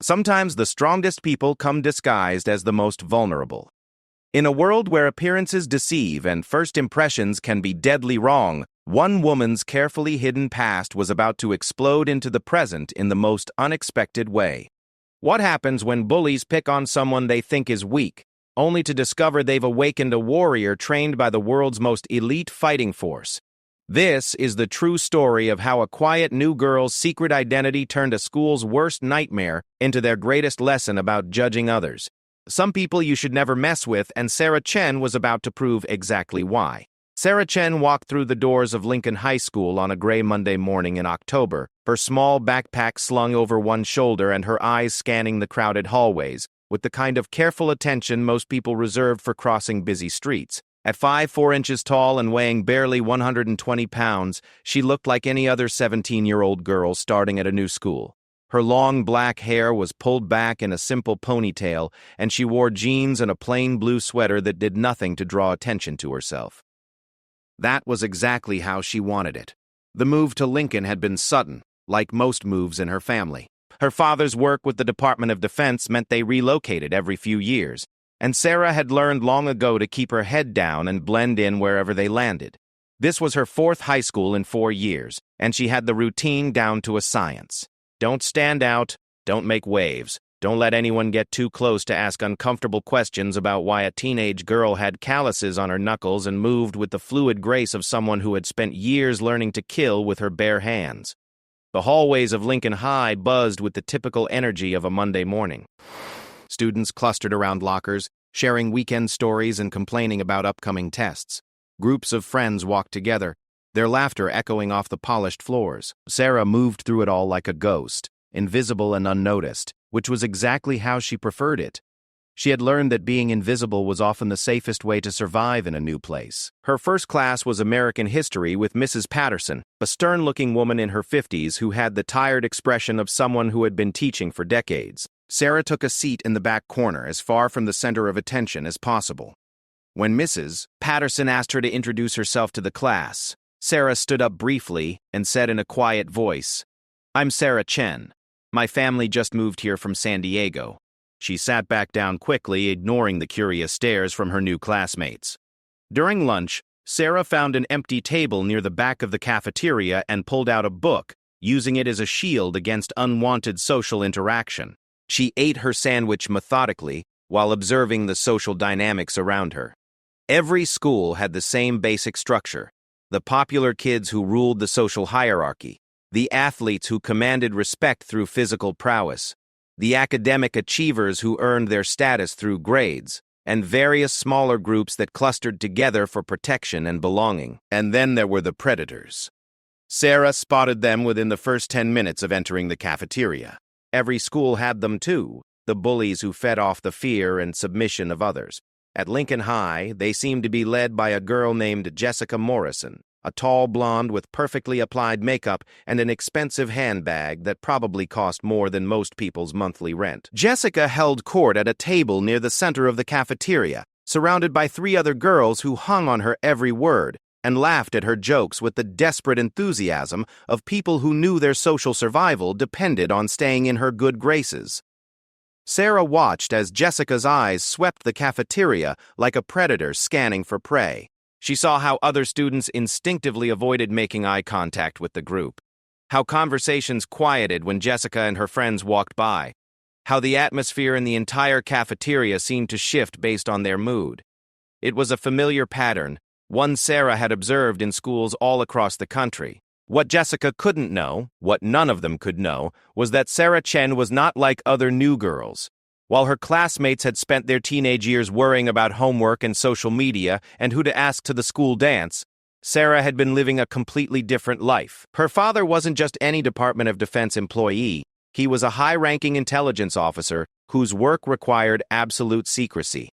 Sometimes the strongest people come disguised as the most vulnerable. In a world where appearances deceive and first impressions can be deadly wrong, one woman's carefully hidden past was about to explode into the present in the most unexpected way. What happens when bullies pick on someone they think is weak, only to discover they've awakened a warrior trained by the world's most elite fighting force? This is the true story of how a quiet new girl's secret identity turned a school's worst nightmare into their greatest lesson about judging others. Some people you should never mess with, and Sarah Chen was about to prove exactly why. Sarah Chen walked through the doors of Lincoln High School on a gray Monday morning in October, her small backpack slung over one shoulder and her eyes scanning the crowded hallways, with the kind of careful attention most people reserved for crossing busy streets. At 5'4" tall and weighing barely 120 pounds, she looked like any other 17-year-old girl starting at a new school. Her long black hair was pulled back in a simple ponytail, and she wore jeans and a plain blue sweater that did nothing to draw attention to herself. That was exactly how she wanted it. The move to Lincoln had been sudden, like most moves in her family. Her father's work with the Department of Defense meant they relocated every few years, and Sarah had learned long ago to keep her head down and blend in wherever they landed. This was her fourth high school in 4 years, and she had the routine down to a science. Don't stand out, don't make waves, don't let anyone get too close to ask uncomfortable questions about why a teenage girl had calluses on her knuckles and moved with the fluid grace of someone who had spent years learning to kill with her bare hands. The hallways of Lincoln High buzzed with the typical energy of a Monday morning. Students clustered around lockers, sharing weekend stories and complaining about upcoming tests. Groups of friends walked together, their laughter echoing off the polished floors. Sarah moved through it all like a ghost, invisible and unnoticed, which was exactly how she preferred it. She had learned that being invisible was often the safest way to survive in a new place. Her first class was American history with Mrs. Patterson, a stern-looking woman in her 50s who had the tired expression of someone who had been teaching for decades. Sarah took a seat in the back corner, as far from the center of attention as possible. When Mrs. Patterson asked her to introduce herself to the class, Sarah stood up briefly and said in a quiet voice, "I'm Sarah Chen. My family just moved here from San Diego." She sat back down quickly, ignoring the curious stares from her new classmates. During lunch, Sarah found an empty table near the back of the cafeteria and pulled out a book, using it as a shield against unwanted social interaction. She ate her sandwich methodically while observing the social dynamics around her. Every school had the same basic structure: the popular kids who ruled the social hierarchy, the athletes who commanded respect through physical prowess, the academic achievers who earned their status through grades, and various smaller groups that clustered together for protection and belonging. And then there were the predators. Sarah spotted them within the first 10 minutes of entering the cafeteria. Every school had them too, the bullies who fed off the fear and submission of others. At Lincoln High, they seemed to be led by a girl named Jessica Morrison, a tall blonde with perfectly applied makeup and an expensive handbag that probably cost more than most people's monthly rent. Jessica held court at a table near the center of the cafeteria, surrounded by 3 other girls who hung on her every word and laughed at her jokes with the desperate enthusiasm of people who knew their social survival depended on staying in her good graces. Sarah watched as Jessica's eyes swept the cafeteria like a predator scanning for prey. She saw how other students instinctively avoided making eye contact with the group, how conversations quieted when Jessica and her friends walked by, how the atmosphere in the entire cafeteria seemed to shift based on their mood. It was a familiar pattern, one Sarah had observed in schools all across the country. What Jessica couldn't know, what none of them could know, was that Sarah Chen was not like other new girls. While her classmates had spent their teenage years worrying about homework and social media and who to ask to the school dance, Sarah had been living a completely different life. Her father wasn't just any Department of Defense employee, he was a high-ranking intelligence officer whose work required absolute secrecy.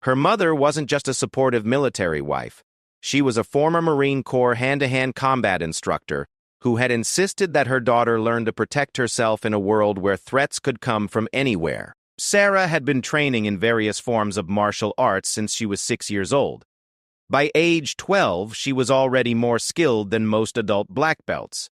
Her mother wasn't just a supportive military wife. She was a former Marine Corps hand-to-hand combat instructor who had insisted that her daughter learn to protect herself in a world where threats could come from anywhere. Sarah had been training in various forms of martial arts since she was 6 years old. By age 12, she was already more skilled than most adult black belts.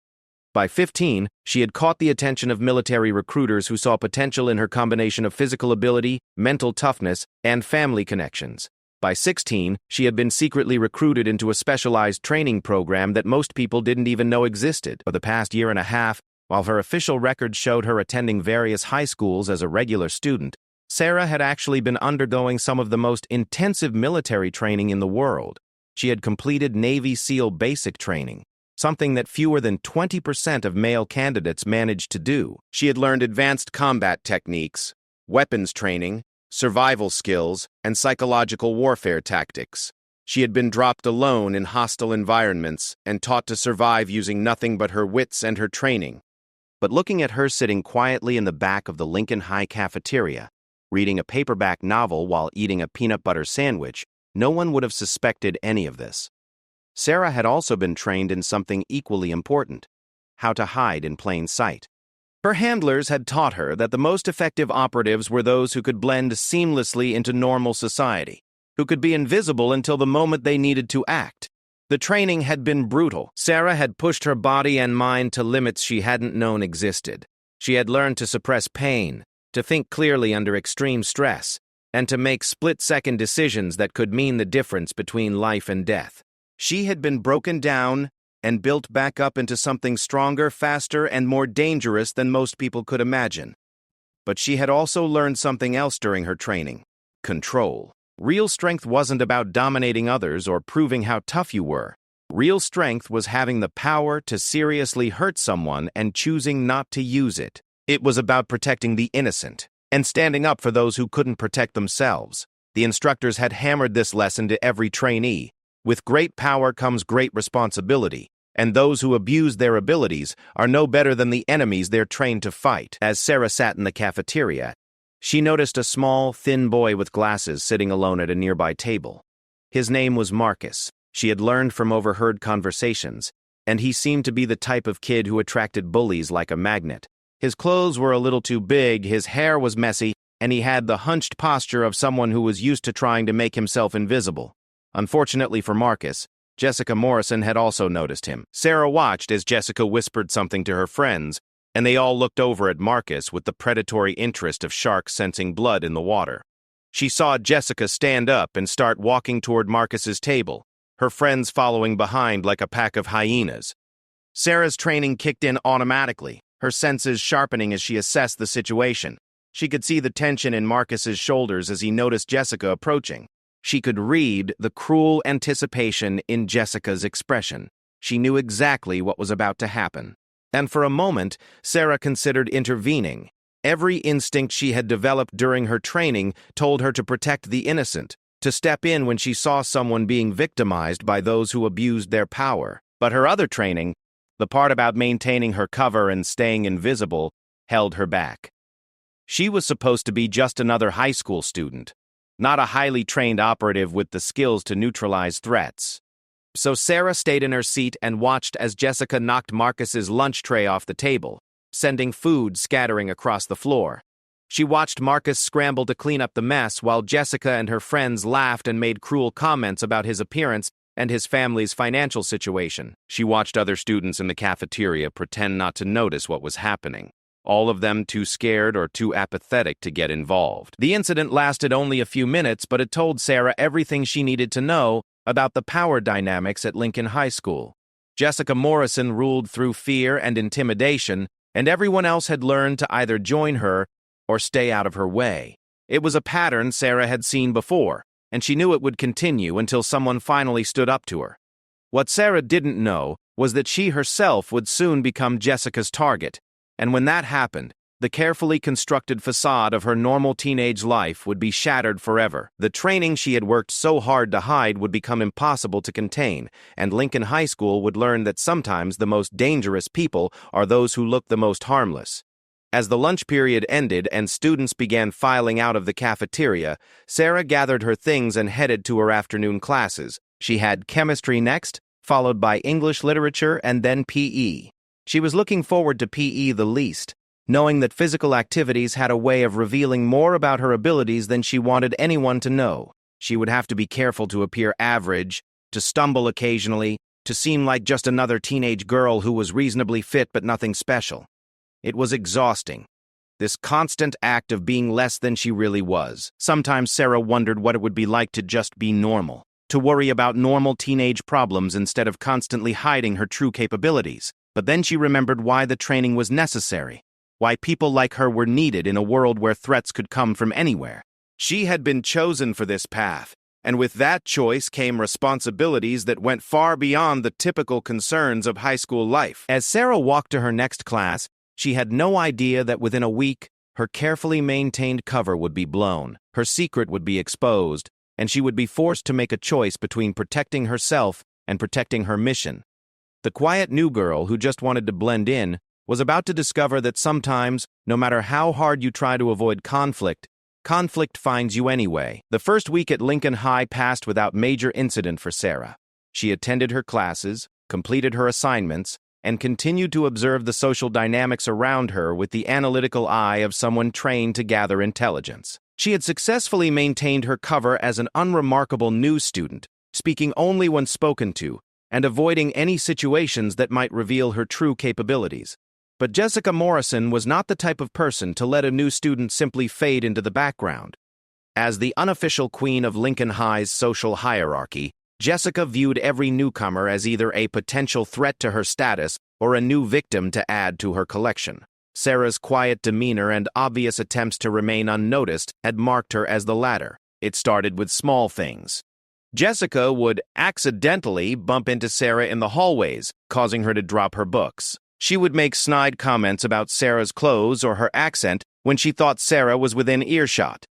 By 15, she had caught the attention of military recruiters who saw potential in her combination of physical ability, mental toughness, and family connections. By 16, she had been secretly recruited into a specialized training program that most people didn't even know existed. For the past year and a half, while her official records showed her attending various high schools as a regular student, Sarah had actually been undergoing some of the most intensive military training in the world. She had completed Navy SEAL basic training, something that fewer than 20% of male candidates managed to do. She had learned advanced combat techniques, weapons training, survival skills, and psychological warfare tactics. She had been dropped alone in hostile environments and taught to survive using nothing but her wits and her training. But looking at her sitting quietly in the back of the Lincoln High cafeteria, reading a paperback novel while eating a peanut butter sandwich, no one would have suspected any of this. Sarah had also been trained in something equally important: how to hide in plain sight. Her handlers had taught her that the most effective operatives were those who could blend seamlessly into normal society, who could be invisible until the moment they needed to act. The training had been brutal. Sarah had pushed her body and mind to limits she hadn't known existed. She had learned to suppress pain, to think clearly under extreme stress, and to make split-second decisions that could mean the difference between life and death. She had been broken down and built back up into something stronger, faster, and more dangerous than most people could imagine. But she had also learned something else during her training: control. Real strength wasn't about dominating others or proving how tough you were. Real strength was having the power to seriously hurt someone and choosing not to use it. It was about protecting the innocent and standing up for those who couldn't protect themselves. The instructors had hammered this lesson to every trainee. With great power comes great responsibility, and those who abuse their abilities are no better than the enemies they're trained to fight. As Sarah sat in the cafeteria, she noticed a small, thin boy with glasses sitting alone at a nearby table. His name was Marcus. She had learned from overheard conversations, and he seemed to be the type of kid who attracted bullies like a magnet. His clothes were a little too big, his hair was messy, and he had the hunched posture of someone who was used to trying to make himself invisible. Unfortunately for Marcus, Jessica Morrison had also noticed him. Sarah watched as Jessica whispered something to her friends, and they all looked over at Marcus with the predatory interest of sharks sensing blood in the water. She saw Jessica stand up and start walking toward Marcus's table, her friends following behind like a pack of hyenas. Sarah's training kicked in automatically, her senses sharpening as she assessed the situation. She could see the tension in Marcus's shoulders as he noticed Jessica approaching. She could read the cruel anticipation in Jessica's expression. She knew exactly what was about to happen. And for a moment, Sarah considered intervening. Every instinct she had developed during her training told her to protect the innocent, to step in when she saw someone being victimized by those who abused their power. But her other training, the part about maintaining her cover and staying invisible, held her back. She was supposed to be just another high school student, not a highly trained operative with the skills to neutralize threats. So Sarah stayed in her seat and watched as Jessica knocked Marcus's lunch tray off the table, sending food scattering across the floor. She watched Marcus scramble to clean up the mess while Jessica and her friends laughed and made cruel comments about his appearance and his family's financial situation. She watched other students in the cafeteria pretend not to notice what was happening, all of them too scared or too apathetic to get involved. The incident lasted only a few minutes, but it told Sarah everything she needed to know about the power dynamics at Lincoln High School. Jessica Morrison ruled through fear and intimidation, and everyone else had learned to either join her or stay out of her way. It was a pattern Sarah had seen before, and she knew it would continue until someone finally stood up to her. What Sarah didn't know was that she herself would soon become Jessica's target, and when that happened, the carefully constructed facade of her normal teenage life would be shattered forever. The training she had worked so hard to hide would become impossible to contain, and Lincoln High School would learn that sometimes the most dangerous people are those who look the most harmless. As the lunch period ended and students began filing out of the cafeteria, Sarah gathered her things and headed to her afternoon classes. She had chemistry next, followed by English literature and then PE. She was looking forward to PE the least, knowing that physical activities had a way of revealing more about her abilities than she wanted anyone to know. She would have to be careful to appear average, to stumble occasionally, to seem like just another teenage girl who was reasonably fit but nothing special. It was exhausting. This constant act of being less than she really was. Sometimes Sarah wondered what it would be like to just be normal, to worry about normal teenage problems instead of constantly hiding her true capabilities. But then she remembered why the training was necessary, why people like her were needed in a world where threats could come from anywhere. She had been chosen for this path, and with that choice came responsibilities that went far beyond the typical concerns of high school life. As Sarah walked to her next class, she had no idea that within a week, her carefully maintained cover would be blown, her secret would be exposed, and she would be forced to make a choice between protecting herself and protecting her mission. The quiet new girl who just wanted to blend in was about to discover that sometimes, no matter how hard you try to avoid conflict, conflict finds you anyway. The first week at Lincoln High passed without major incident for Sarah. She attended her classes, completed her assignments, and continued to observe the social dynamics around her with the analytical eye of someone trained to gather intelligence. She had successfully maintained her cover as an unremarkable new student, speaking only when spoken to, and avoiding any situations that might reveal her true capabilities. But Jessica Morrison was not the type of person to let a new student simply fade into the background. As the unofficial queen of Lincoln High's social hierarchy, Jessica viewed every newcomer as either a potential threat to her status or a new victim to add to her collection. Sarah's quiet demeanor and obvious attempts to remain unnoticed had marked her as the latter. It started with small things. Jessica would accidentally bump into Sarah in the hallways, causing her to drop her books. She would make snide comments about Sarah's clothes or her accent when she thought Sarah was within earshot.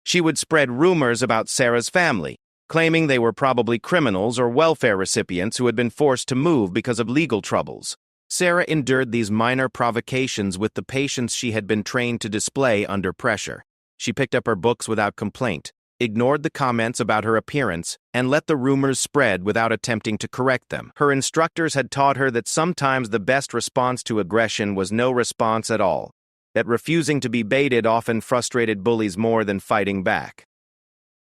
She would spread rumors about Sarah's family, claiming they were probably criminals or welfare recipients who had been forced to move because of legal troubles. Sarah endured these minor provocations with the patience she had been trained to display under pressure. She picked up her books without complaint, ignored the comments about her appearance, and let the rumors spread without attempting to correct them. Her instructors had taught her that sometimes the best response to aggression was no response at all, that refusing to be baited often frustrated bullies more than fighting back.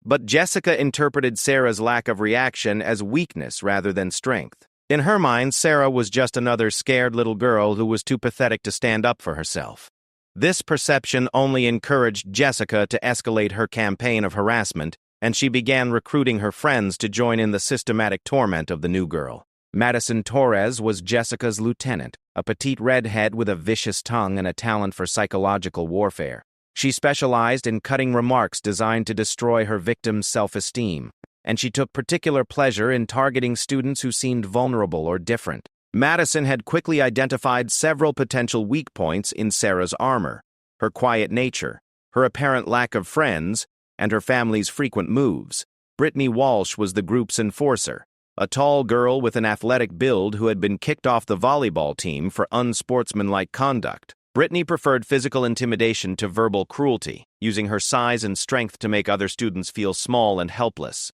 But Jessica interpreted Sarah's lack of reaction as weakness rather than strength. In her mind, Sarah was just another scared little girl who was too pathetic to stand up for herself. This perception only encouraged Jessica to escalate her campaign of harassment, and she began recruiting her friends to join in the systematic torment of the new girl. Madison Torres was Jessica's lieutenant, a petite redhead with a vicious tongue and a talent for psychological warfare. She specialized in cutting remarks designed to destroy her victims' self-esteem, and she took particular pleasure in targeting students who seemed vulnerable or different. Madison had quickly identified several potential weak points in Sarah's armor: her quiet nature, her apparent lack of friends, and her family's frequent moves. Brittany Walsh was the group's enforcer, a tall girl with an athletic build who had been kicked off the volleyball team for unsportsmanlike conduct. Brittany preferred physical intimidation to verbal cruelty, using her size and strength to make other students feel small and helpless.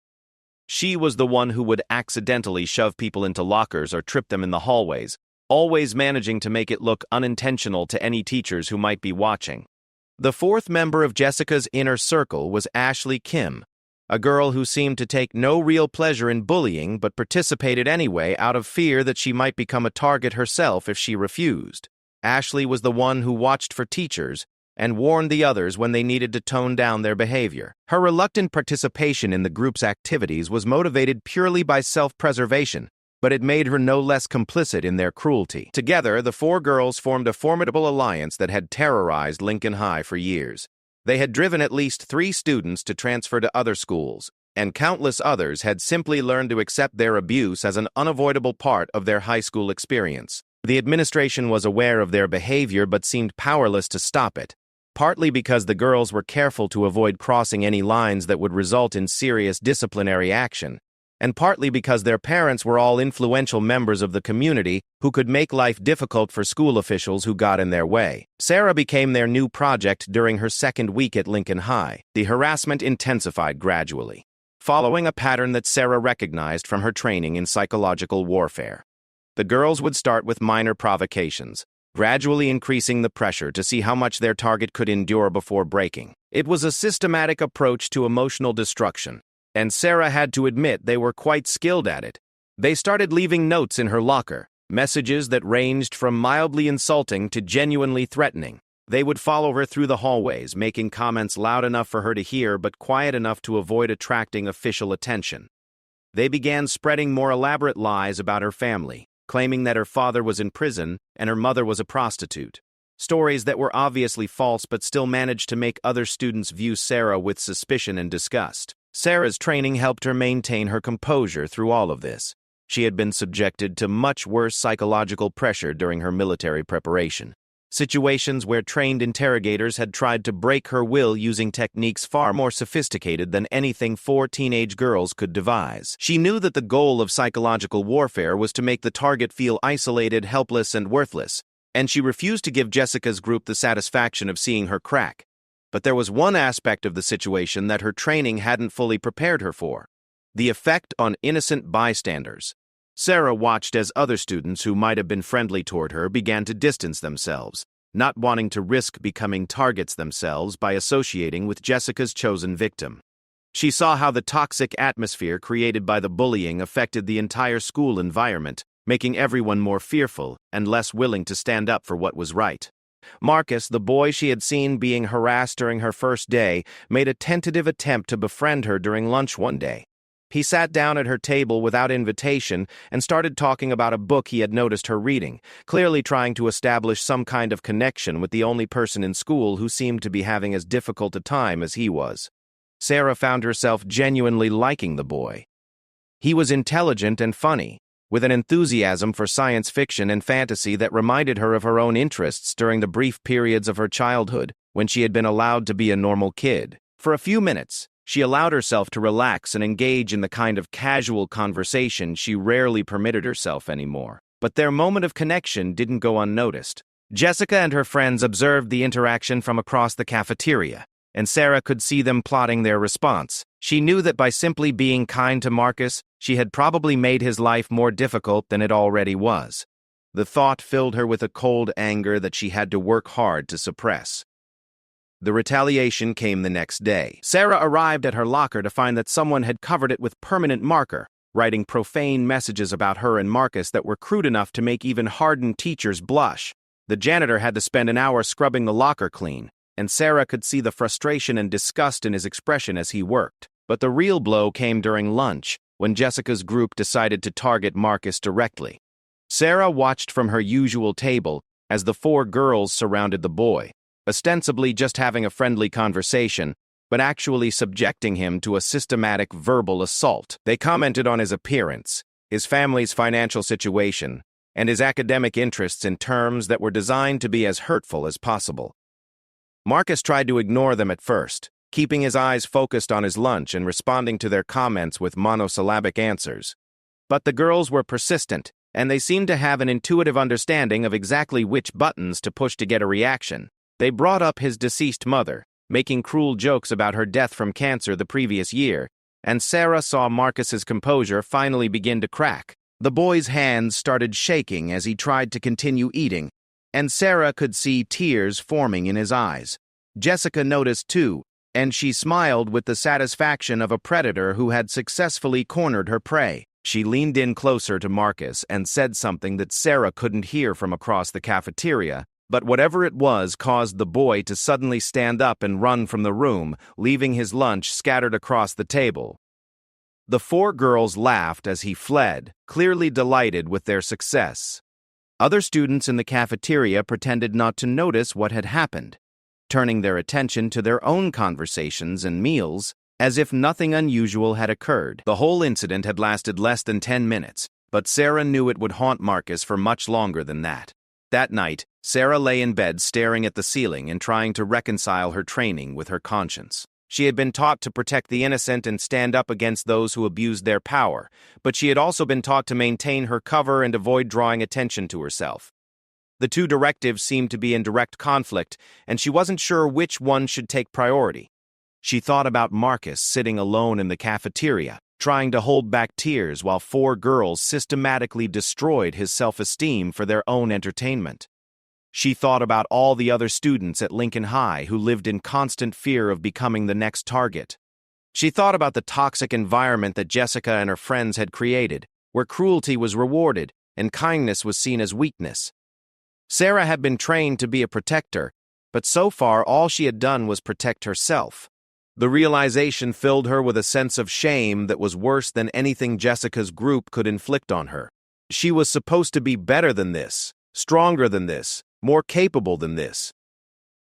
She was the one who would accidentally shove people into lockers or trip them in the hallways, always managing to make it look unintentional to any teachers who might be watching. The fourth member of Jessica's inner circle was Ashley Kim, a girl who seemed to take no real pleasure in bullying but participated anyway out of fear that she might become a target herself if she refused. Ashley was the one who watched for teachers and warned the others when they needed to tone down their behavior. Her reluctant participation in the group's activities was motivated purely by self-preservation, but it made her no less complicit in their cruelty. Together, the four girls formed a formidable alliance that had terrorized Lincoln High for years. They had driven at least 3 students to transfer to other schools, and countless others had simply learned to accept their abuse as an unavoidable part of their high school experience. The administration was aware of their behavior but seemed powerless to stop it, partly because the girls were careful to avoid crossing any lines that would result in serious disciplinary action, and partly because their parents were all influential members of the community who could make life difficult for school officials who got in their way. Sarah became their new project during her second week at Lincoln High. The harassment intensified gradually, following a pattern that Sarah recognized from her training in psychological warfare. The girls would start with minor provocations, gradually increasing the pressure to see how much their target could endure before breaking. It was a systematic approach to emotional destruction, and Sarah had to admit they were quite skilled at it. They started leaving notes in her locker, messages that ranged from mildly insulting to genuinely threatening. They would follow her through the hallways, making comments loud enough for her to hear but quiet enough to avoid attracting official attention. They began spreading more elaborate lies about her family, claiming that her father was in prison and her mother was a prostitute. Stories that were obviously false but still managed to make other students view Sarah with suspicion and disgust. Sarah's training helped her maintain her composure through all of this. She had been subjected to much worse psychological pressure during her military preparation. Situations where trained interrogators had tried to break her will using techniques far more sophisticated than anything 4 teenage girls could devise. She knew that the goal of psychological warfare was to make the target feel isolated, helpless, and worthless, and she refused to give Jessica's group the satisfaction of seeing her crack. But there was one aspect of the situation that her training hadn't fully prepared her for: the effect on innocent bystanders. Sarah watched as other students who might have been friendly toward her began to distance themselves, not wanting to risk becoming targets themselves by associating with Jessica's chosen victim. She saw how the toxic atmosphere created by the bullying affected the entire school environment, making everyone more fearful and less willing to stand up for what was right. Marcus, the boy she had seen being harassed during her first day, made a tentative attempt to befriend her during lunch one day. He sat down at her table without invitation and started talking about a book he had noticed her reading, clearly trying to establish some kind of connection with the only person in school who seemed to be having as difficult a time as he was. Sarah found herself genuinely liking the boy. He was intelligent and funny, with an enthusiasm for science fiction and fantasy that reminded her of her own interests during the brief periods of her childhood when she had been allowed to be a normal kid. For a few minutes, she allowed herself to relax and engage in the kind of casual conversation she rarely permitted herself anymore. But their moment of connection didn't go unnoticed. Jessica and her friends observed the interaction from across the cafeteria, and Sarah could see them plotting their response. She knew that by simply being kind to Marcus, she had probably made his life more difficult than it already was. The thought filled her with a cold anger that she had to work hard to suppress. The retaliation came the next day. Sarah arrived at her locker to find that someone had covered it with permanent marker, writing profane messages about her and Marcus that were crude enough to make even hardened teachers blush. The janitor had to spend an hour scrubbing the locker clean, and Sarah could see the frustration and disgust in his expression as he worked. But the real blow came during lunch, when Jessica's group decided to target Marcus directly. Sarah watched from her usual table as the 4 girls surrounded the boy, ostensibly just having a friendly conversation, but actually subjecting him to a systematic verbal assault. They commented on his appearance, his family's financial situation, and his academic interests in terms that were designed to be as hurtful as possible. Marcus tried to ignore them at first, keeping his eyes focused on his lunch and responding to their comments with monosyllabic answers. But the girls were persistent, and they seemed to have an intuitive understanding of exactly which buttons to push to get a reaction. They brought up his deceased mother, making cruel jokes about her death from cancer the previous year, and Sarah saw Marcus's composure finally begin to crack. The boy's hands started shaking as he tried to continue eating, and Sarah could see tears forming in his eyes. Jessica noticed too, and she smiled with the satisfaction of a predator who had successfully cornered her prey. She leaned in closer to Marcus and said something that Sarah couldn't hear from across the cafeteria, but whatever it was caused the boy to suddenly stand up and run from the room, leaving his lunch scattered across the table. The 4 girls laughed as he fled, clearly delighted with their success. Other students in the cafeteria pretended not to notice what had happened, turning their attention to their own conversations and meals as if nothing unusual had occurred. The whole incident had lasted less than 10 minutes, but Sarah knew it would haunt Marcus for much longer than that. That night, Sarah lay in bed staring at the ceiling and trying to reconcile her training with her conscience. She had been taught to protect the innocent and stand up against those who abused their power, but she had also been taught to maintain her cover and avoid drawing attention to herself. The 2 directives seemed to be in direct conflict, and she wasn't sure which one should take priority. She thought about Marcus sitting alone in the cafeteria, trying to hold back tears while 4 girls systematically destroyed his self-esteem for their own entertainment. She thought about all the other students at Lincoln High who lived in constant fear of becoming the next target. She thought about the toxic environment that Jessica and her friends had created, where cruelty was rewarded and kindness was seen as weakness. Sarah had been trained to be a protector, but so far all she had done was protect herself. The realization filled her with a sense of shame that was worse than anything Jessica's group could inflict on her. She was supposed to be better than this, stronger than this, more capable than this.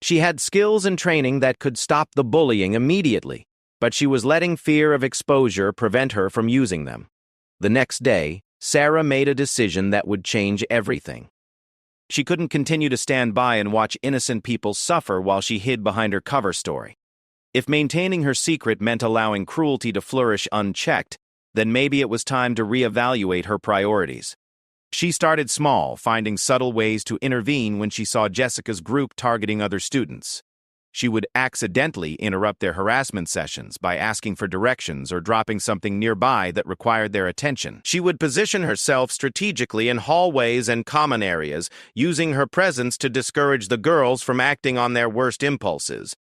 She had skills and training that could stop the bullying immediately, but she was letting fear of exposure prevent her from using them. The next day, Sarah made a decision that would change everything. She couldn't continue to stand by and watch innocent people suffer while she hid behind her cover story. If maintaining her secret meant allowing cruelty to flourish unchecked, then maybe it was time to reevaluate her priorities. She started small, finding subtle ways to intervene when she saw Jessica's group targeting other students. She would accidentally interrupt their harassment sessions by asking for directions or dropping something nearby that required their attention. She would position herself strategically in hallways and common areas, using her presence to discourage the girls from acting on their worst impulses.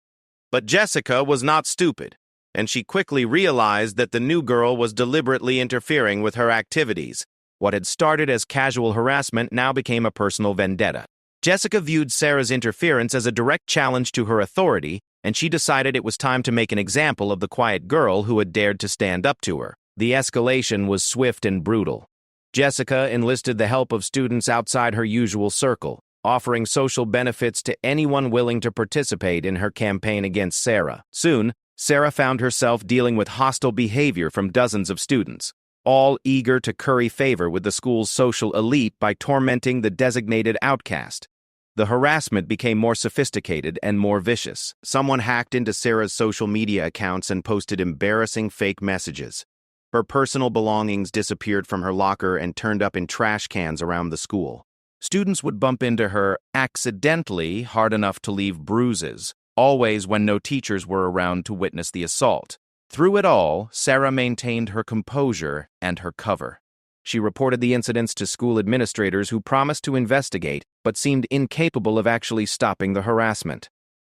But Jessica was not stupid, and she quickly realized that the new girl was deliberately interfering with her activities. What had started as casual harassment now became a personal vendetta. Jessica viewed Sarah's interference as a direct challenge to her authority, and she decided it was time to make an example of the quiet girl who had dared to stand up to her. The escalation was swift and brutal. Jessica enlisted the help of students outside her usual circle, offering social benefits to anyone willing to participate in her campaign against Sarah. Soon, Sarah found herself dealing with hostile behavior from dozens of students, all eager to curry favor with the school's social elite by tormenting the designated outcast. The harassment became more sophisticated and more vicious. Someone hacked into Sarah's social media accounts and posted embarrassing fake messages. Her personal belongings disappeared from her locker and turned up in trash cans around the school. Students would bump into her accidentally hard enough to leave bruises, always when no teachers were around to witness the assault. Through it all, Sarah maintained her composure and her cover. She reported the incidents to school administrators who promised to investigate, but seemed incapable of actually stopping the harassment.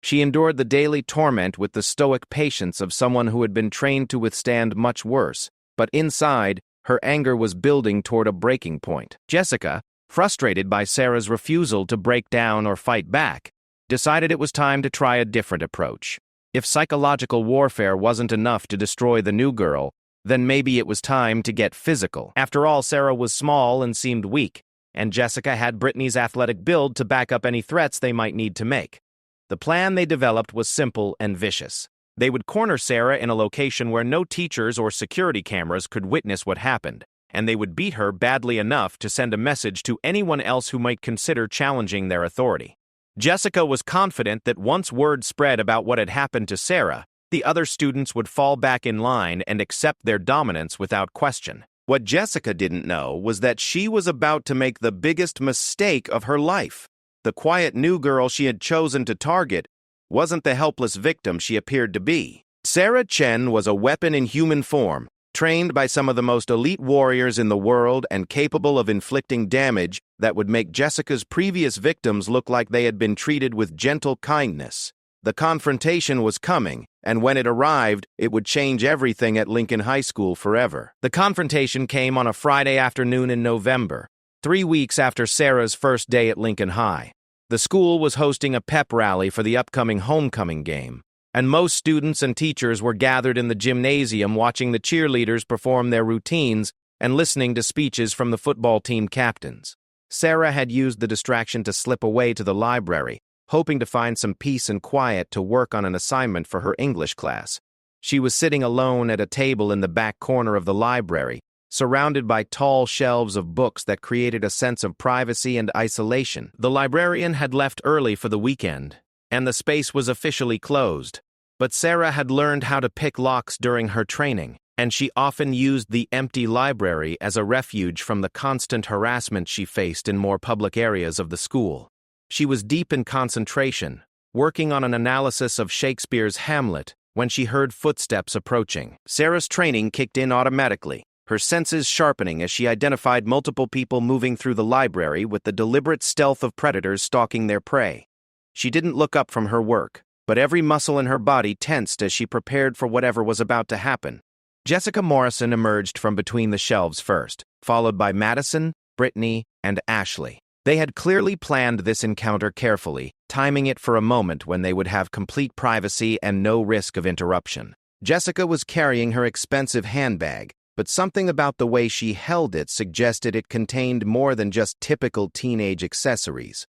She endured the daily torment with the stoic patience of someone who had been trained to withstand much worse, but inside, her anger was building toward a breaking point. Jessica, frustrated by Sarah's refusal to break down or fight back, decided it was time to try a different approach. If psychological warfare wasn't enough to destroy the new girl, then maybe it was time to get physical. After all, Sarah was small and seemed weak, and Jessica had Brittany's athletic build to back up any threats they might need to make. The plan they developed was simple and vicious. They would corner Sarah in a location where no teachers or security cameras could witness what happened, and they would beat her badly enough to send a message to anyone else who might consider challenging their authority. Jessica was confident that once word spread about what had happened to Sarah, the other students would fall back in line and accept their dominance without question. What Jessica didn't know was that she was about to make the biggest mistake of her life. The quiet new girl she had chosen to target wasn't the helpless victim she appeared to be. Sarah Chen was a weapon in human form, trained by some of the most elite warriors in the world and capable of inflicting damage that would make Jessica's previous victims look like they had been treated with gentle kindness. The confrontation was coming, and when it arrived, it would change everything at Lincoln High School forever. The confrontation came on a Friday afternoon in November, 3 weeks after Sarah's first day at Lincoln High. The school was hosting a pep rally for the upcoming homecoming game, and most students and teachers were gathered in the gymnasium watching the cheerleaders perform their routines and listening to speeches from the football team captains. Sarah had used the distraction to slip away to the library, hoping to find some peace and quiet to work on an assignment for her English class. She was sitting alone at a table in the back corner of the library, surrounded by tall shelves of books that created a sense of privacy and isolation. The librarian had left early for the weekend, and the space was officially closed. But Sarah had learned how to pick locks during her training, and she often used the empty library as a refuge from the constant harassment she faced in more public areas of the school. She was deep in concentration, working on an analysis of Shakespeare's Hamlet, when she heard footsteps approaching. Sarah's training kicked in automatically, her senses sharpening as she identified multiple people moving through the library with the deliberate stealth of predators stalking their prey. She didn't look up from her work, but every muscle in her body tensed as she prepared for whatever was about to happen. Jessica Morrison emerged from between the shelves first, followed by Madison, Brittany, and Ashley. They had clearly planned this encounter carefully, timing it for a moment when they would have complete privacy and no risk of interruption. Jessica was carrying her expensive handbag, but something about the way she held it suggested it contained more than just typical teenage accessories.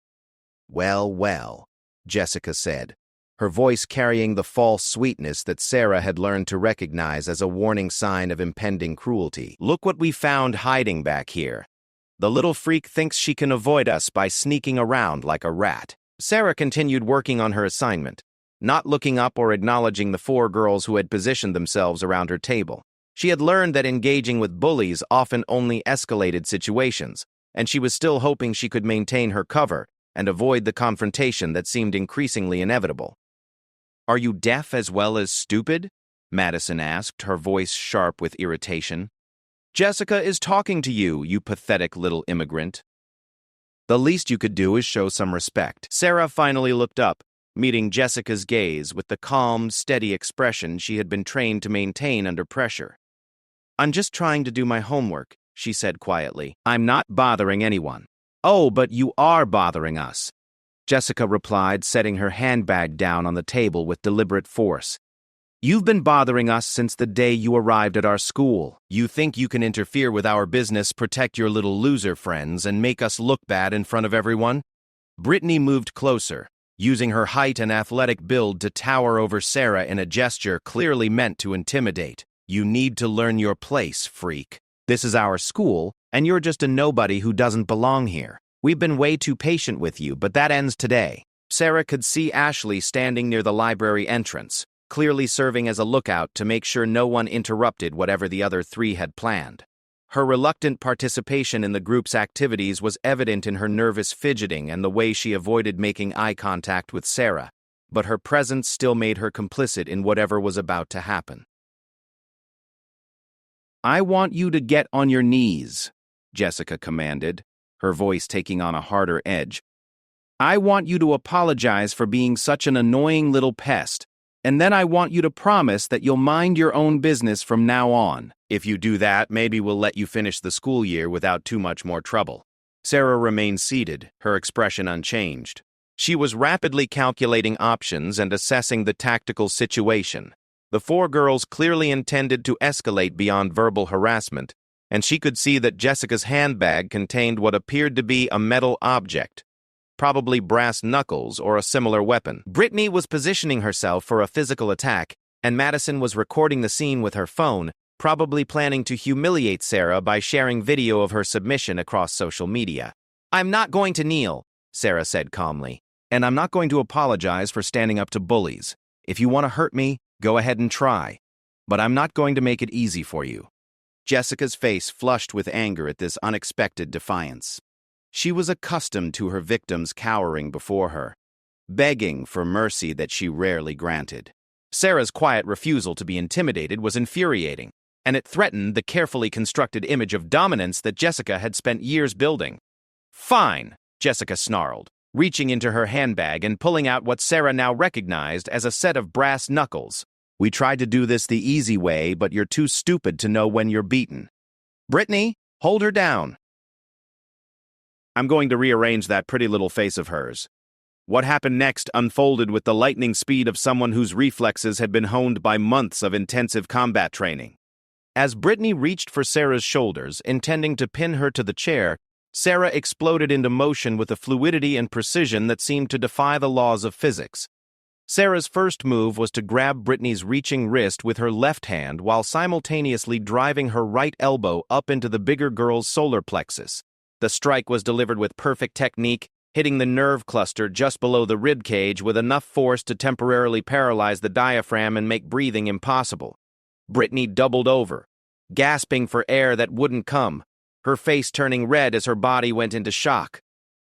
"Well, well," Jessica said, her voice carrying the false sweetness that Sarah had learned to recognize as a warning sign of impending cruelty. "Look what we found hiding back here. The little freak thinks she can avoid us by sneaking around like a rat." Sarah continued working on her assignment, not looking up or acknowledging the four girls who had positioned themselves around her table. She had learned that engaging with bullies often only escalated situations, and she was still hoping she could maintain her cover and avoid the confrontation that seemed increasingly inevitable. "Are you deaf as well as stupid?" Madison asked, her voice sharp with irritation. "Jessica is talking to you, you pathetic little immigrant." "The least you could do is show some respect." Sarah finally looked up, meeting Jessica's gaze with the calm, steady expression she had been trained to maintain under pressure. "I'm just trying to do my homework," she said quietly. "I'm not bothering anyone." "Oh, but you are bothering us," Jessica replied, setting her handbag down on the table with deliberate force. "You've been bothering us since the day you arrived at our school. You think you can interfere with our business, protect your little loser friends, and make us look bad in front of everyone?" Brittany moved closer, using her height and athletic build to tower over Sarah in a gesture clearly meant to intimidate. "You need to learn your place, freak. This is our school, and you're just a nobody who doesn't belong here. We've been way too patient with you, but that ends today." Sarah could see Ashley standing near the library entrance, clearly serving as a lookout to make sure no one interrupted whatever the other three had planned. Her reluctant participation in the group's activities was evident in her nervous fidgeting and the way she avoided making eye contact with Sarah, but her presence still made her complicit in whatever was about to happen. "I want you to get on your knees," Jessica commanded, her voice taking on a harder edge. "I want you to apologize for being such an annoying little pest, and then I want you to promise that you'll mind your own business from now on. If you do that, maybe we'll let you finish the school year without too much more trouble." Sarah remained seated, her expression unchanged. She was rapidly calculating options and assessing the tactical situation. The four girls clearly intended to escalate beyond verbal harassment, and she could see that Jessica's handbag contained what appeared to be a metal object, probably brass knuckles or a similar weapon. Brittany was positioning herself for a physical attack, and Madison was recording the scene with her phone, probably planning to humiliate Sarah by sharing video of her submission across social media. "I'm not going to kneel," Sarah said calmly, "and I'm not going to apologize for standing up to bullies. If you want to hurt me, go ahead and try, but I'm not going to make it easy for you." Jessica's face flushed with anger at this unexpected defiance. She was accustomed to her victims cowering before her, begging for mercy that she rarely granted. Sarah's quiet refusal to be intimidated was infuriating, and it threatened the carefully constructed image of dominance that Jessica had spent years building. "Fine," Jessica snarled, reaching into her handbag and pulling out what Sarah now recognized as a set of brass knuckles. "We tried to do this the easy way, but you're too stupid to know when you're beaten. Brittany, hold her down." "I'm going to rearrange that pretty little face of hers." What happened next unfolded with the lightning speed of someone whose reflexes had been honed by months of intensive combat training. As Brittany reached for Sarah's shoulders, intending to pin her to the chair, Sarah exploded into motion with a fluidity and precision that seemed to defy the laws of physics. Sarah's first move was to grab Brittany's reaching wrist with her left hand while simultaneously driving her right elbow up into the bigger girl's solar plexus. The strike was delivered with perfect technique, hitting the nerve cluster just below the rib cage with enough force to temporarily paralyze the diaphragm and make breathing impossible. Brittany doubled over, gasping for air that wouldn't come, her face turning red as her body went into shock.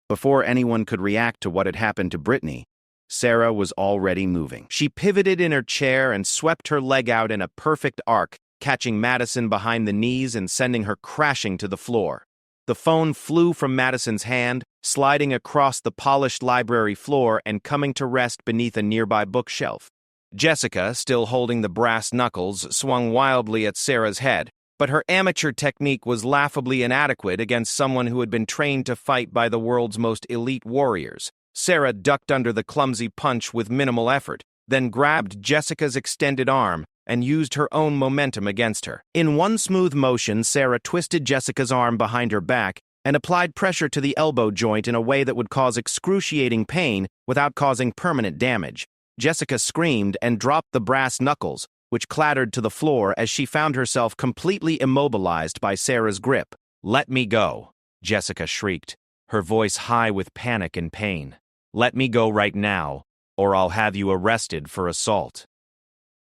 Before anyone could react to what had happened to Brittany, Sarah was already moving. She pivoted in her chair and swept her leg out in a perfect arc, catching Madison behind the knees and sending her crashing to the floor. The phone flew from Madison's hand, sliding across the polished library floor and coming to rest beneath a nearby bookshelf. Jessica, still holding the brass knuckles, swung wildly at Sarah's head, but her amateur technique was laughably inadequate against someone who had been trained to fight by the world's most elite warriors. Sarah ducked under the clumsy punch with minimal effort, then grabbed Jessica's extended arm and used her own momentum against her. In one smooth motion, Sarah twisted Jessica's arm behind her back and applied pressure to the elbow joint in a way that would cause excruciating pain without causing permanent damage. Jessica screamed and dropped the brass knuckles, which clattered to the floor as she found herself completely immobilized by Sarah's grip. "Let me go," Jessica shrieked, her voice high with panic and pain. "Let me go right now, or I'll have you arrested for assault."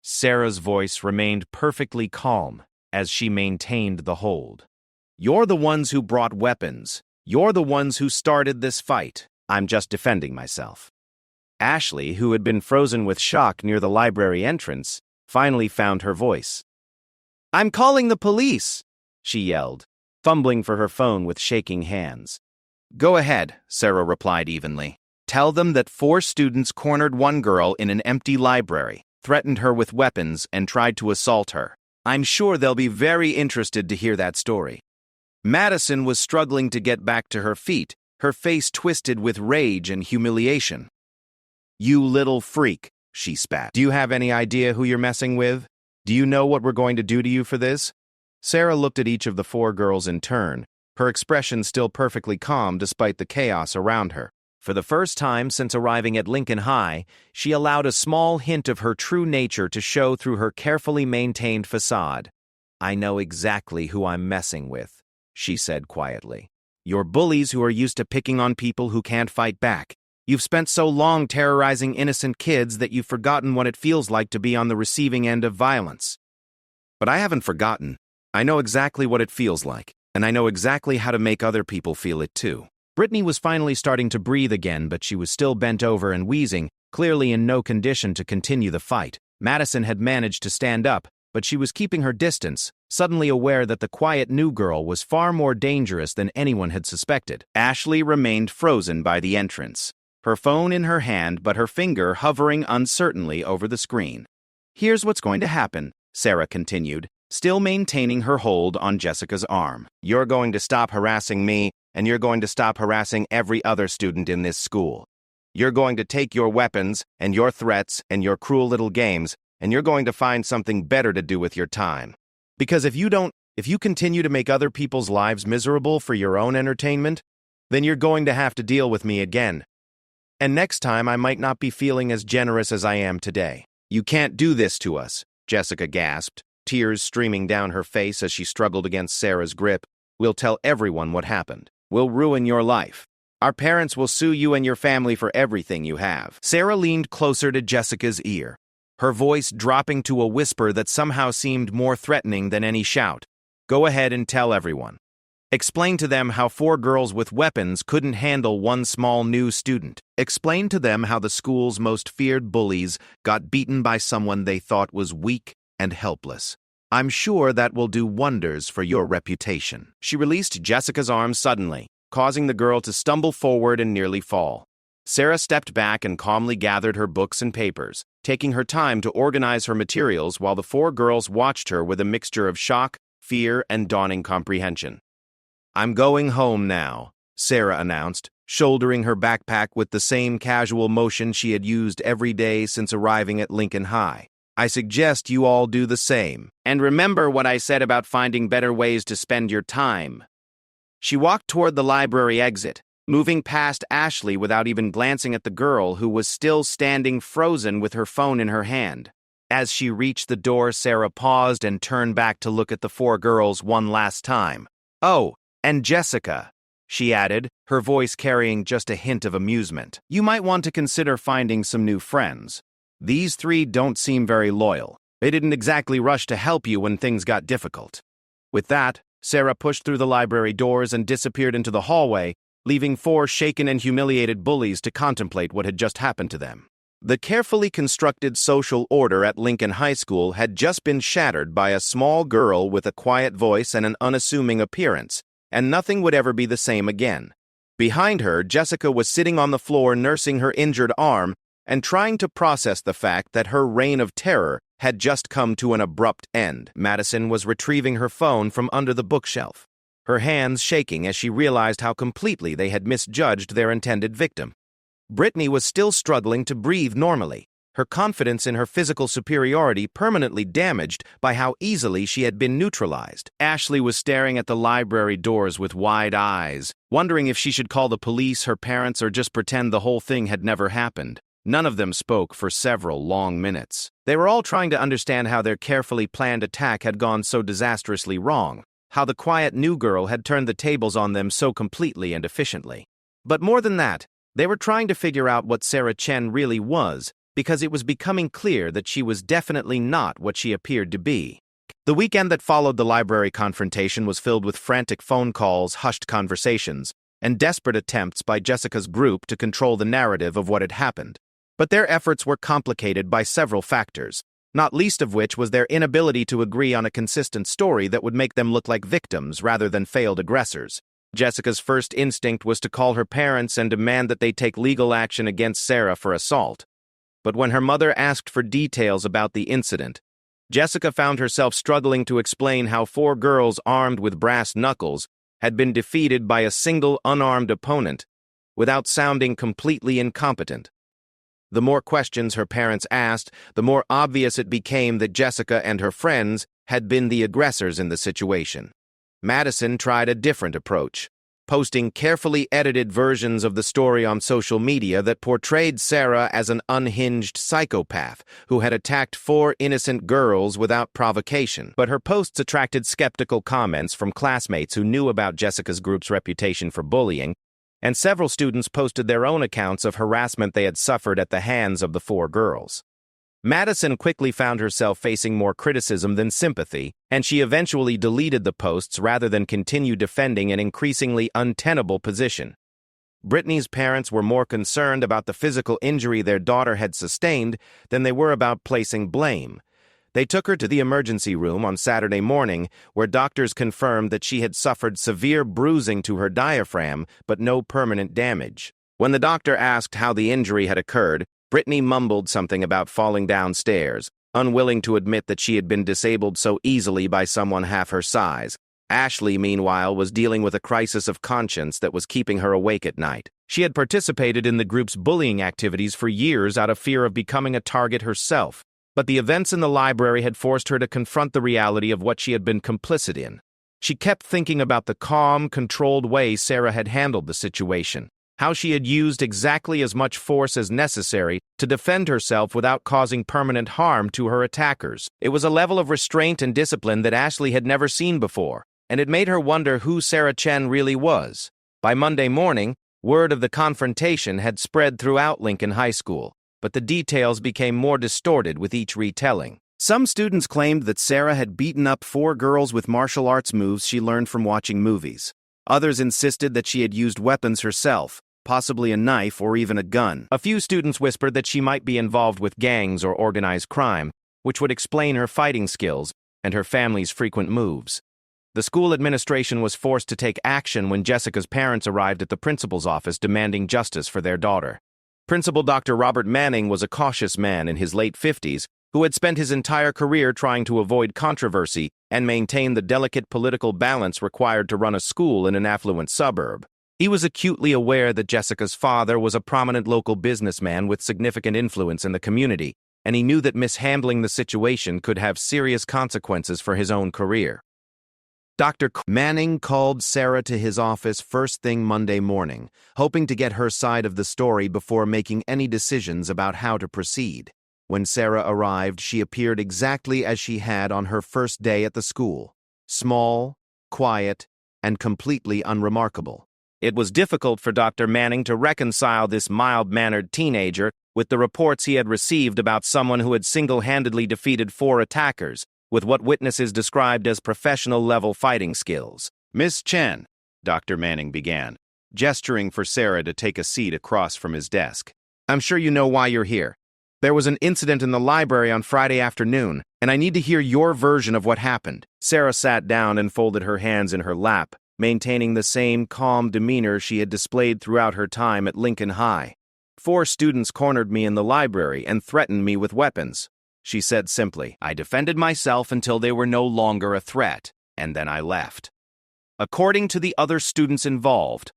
Sarah's voice remained perfectly calm as she maintained the hold. "You're the ones who brought weapons. You're the ones who started this fight. I'm just defending myself." Ashley, who had been frozen with shock near the library entrance, finally found her voice. "I'm calling the police," she yelled, fumbling for her phone with shaking hands. "Go ahead," Sarah replied evenly. "Tell them that 4 students cornered one girl in an empty library, threatened her with weapons, and tried to assault her. I'm sure they'll be very interested to hear that story." Madison was struggling to get back to her feet, her face twisted with rage and humiliation. "You little freak," she spat. "Do you have any idea who you're messing with? Do you know what we're going to do to you for this?" Sarah looked at each of the 4 girls in turn, her expression still perfectly calm despite the chaos around her. For the first time since arriving at Lincoln High, she allowed a small hint of her true nature to show through her carefully maintained facade. "I know exactly who I'm messing with," she said quietly. "You're bullies who are used to picking on people who can't fight back. You've spent so long terrorizing innocent kids that you've forgotten what it feels like to be on the receiving end of violence." "But I haven't forgotten. I know exactly what it feels like, and I know exactly how to make other people feel it too." Brittany was finally starting to breathe again, but she was still bent over and wheezing, clearly in no condition to continue the fight. Madison had managed to stand up, but she was keeping her distance, suddenly aware that the quiet new girl was far more dangerous than anyone had suspected. Ashley remained frozen by the entrance, her phone in her hand but her finger hovering uncertainly over the screen. "Here's what's going to happen," Sarah continued, still maintaining her hold on Jessica's arm. "You're going to stop harassing me, and you're going to stop harassing every other student in this school. You're going to take your weapons and your threats and your cruel little games, and you're going to find something better to do with your time. Because if you continue to make other people's lives miserable for your own entertainment, then you're going to have to deal with me again. And next time I might not be feeling as generous as I am today." "You can't do this to us," Jessica gasped, tears streaming down her face as she struggled against Sarah's grip. "We'll tell everyone what happened. We'll ruin your life. Our parents will sue you and your family for everything you have." Sarah leaned closer to Jessica's ear, her voice dropping to a whisper that somehow seemed more threatening than any shout. "Go ahead and tell everyone. Explain to them how 4 girls with weapons couldn't handle one small new student. Explain to them how the school's most feared bullies got beaten by someone they thought was weak and helpless. I'm sure that will do wonders for your reputation." She released Jessica's arm suddenly, causing the girl to stumble forward and nearly fall. Sarah stepped back and calmly gathered her books and papers, taking her time to organize her materials while the 4 girls watched her with a mixture of shock, fear, and dawning comprehension. "I'm going home now," Sarah announced, shouldering her backpack with the same casual motion she had used every day since arriving at Lincoln High. "I suggest you all do the same. And remember what I said about finding better ways to spend your time." She walked toward the library exit, moving past Ashley without even glancing at the girl who was still standing frozen with her phone in her hand. As she reached the door, Sarah paused and turned back to look at the 4 girls one last time. "Oh, and Jessica," she added, her voice carrying just a hint of amusement. "You might want to consider finding some new friends. These 3 don't seem very loyal. They didn't exactly rush to help you when things got difficult." With that, Sarah pushed through the library doors and disappeared into the hallway, leaving 4 shaken and humiliated bullies to contemplate what had just happened to them. The carefully constructed social order at Lincoln High School had just been shattered by a small girl with a quiet voice and an unassuming appearance, and nothing would ever be the same again. Behind her, Jessica was sitting on the floor nursing her injured arm and trying to process the fact that her reign of terror had just come to an abrupt end. Madison was retrieving her phone from under the bookshelf, her hands shaking as she realized how completely they had misjudged their intended victim. Brittany was still struggling to breathe normally, her confidence in her physical superiority permanently damaged by how easily she had been neutralized. Ashley was staring at the library doors with wide eyes, wondering if she should call the police, her parents, or just pretend the whole thing had never happened. None of them spoke for several long minutes. They were all trying to understand how their carefully planned attack had gone so disastrously wrong, how the quiet new girl had turned the tables on them so completely and efficiently. But more than that, they were trying to figure out what Sarah Chen really was, because it was becoming clear that she was definitely not what she appeared to be. The weekend that followed the library confrontation was filled with frantic phone calls, hushed conversations, and desperate attempts by Jessica's group to control the narrative of what had happened. But their efforts were complicated by several factors, not least of which was their inability to agree on a consistent story that would make them look like victims rather than failed aggressors. Jessica's first instinct was to call her parents and demand that they take legal action against Sarah for assault. But when her mother asked for details about the incident, Jessica found herself struggling to explain how 4 girls armed with brass knuckles had been defeated by a single unarmed opponent without sounding completely incompetent. The more questions her parents asked, the more obvious it became that Jessica and her friends had been the aggressors in the situation. Madison tried a different approach, posting carefully edited versions of the story on social media that portrayed Sarah as an unhinged psychopath who had attacked 4 innocent girls without provocation. But her posts attracted skeptical comments from classmates who knew about Jessica's group's reputation for bullying, and several students posted their own accounts of harassment they had suffered at the hands of the 4 girls. Madison quickly found herself facing more criticism than sympathy, and she eventually deleted the posts rather than continue defending an increasingly untenable position. Brittany's parents were more concerned about the physical injury their daughter had sustained than they were about placing blame. They took her to the emergency room on Saturday morning, where doctors confirmed that she had suffered severe bruising to her diaphragm, but no permanent damage. When the doctor asked how the injury had occurred, Brittany mumbled something about falling downstairs, unwilling to admit that she had been disabled so easily by someone half her size. Ashley, meanwhile, was dealing with a crisis of conscience that was keeping her awake at night. She had participated in the group's bullying activities for years out of fear of becoming a target herself, but the events in the library had forced her to confront the reality of what she had been complicit in. She kept thinking about the calm, controlled way Sarah had handled the situation, how she had used exactly as much force as necessary to defend herself without causing permanent harm to her attackers. It was a level of restraint and discipline that Ashley had never seen before, and it made her wonder who Sarah Chen really was. By Monday morning, word of the confrontation had spread throughout Lincoln High School, but the details became more distorted with each retelling. Some students claimed that Sarah had beaten up 4 girls with martial arts moves she learned from watching movies. Others insisted that she had used weapons herself, possibly a knife or even a gun. A few students whispered that she might be involved with gangs or organized crime, which would explain her fighting skills and her family's frequent moves. The school administration was forced to take action when Jessica's parents arrived at the principal's office demanding justice for their daughter. Principal Dr. Robert Manning was a cautious man in his late 50s who had spent his entire career trying to avoid controversy and maintain the delicate political balance required to run a school in an affluent suburb. He was acutely aware that Jessica's father was a prominent local businessman with significant influence in the community, and he knew that mishandling the situation could have serious consequences for his own career. Dr. Manning called Sarah to his office first thing Monday morning, hoping to get her side of the story before making any decisions about how to proceed. When Sarah arrived, she appeared exactly as she had on her first day at the school: small, quiet, and completely unremarkable. It was difficult for Dr. Manning to reconcile this mild-mannered teenager with the reports he had received about someone who had single-handedly defeated 4 attackers, with what witnesses described as professional-level fighting skills. "Miss Chen," Dr. Manning began, gesturing for Sarah to take a seat across from his desk. "I'm sure you know why you're here. There was an incident in the library on Friday afternoon, and I need to hear your version of what happened." Sarah sat down and folded her hands in her lap, maintaining the same calm demeanor she had displayed throughout her time at Lincoln High. 4 students cornered me in the library and threatened me with weapons. she said simply. I defended myself until they were no longer a threat, and then I left. According to the other students involved,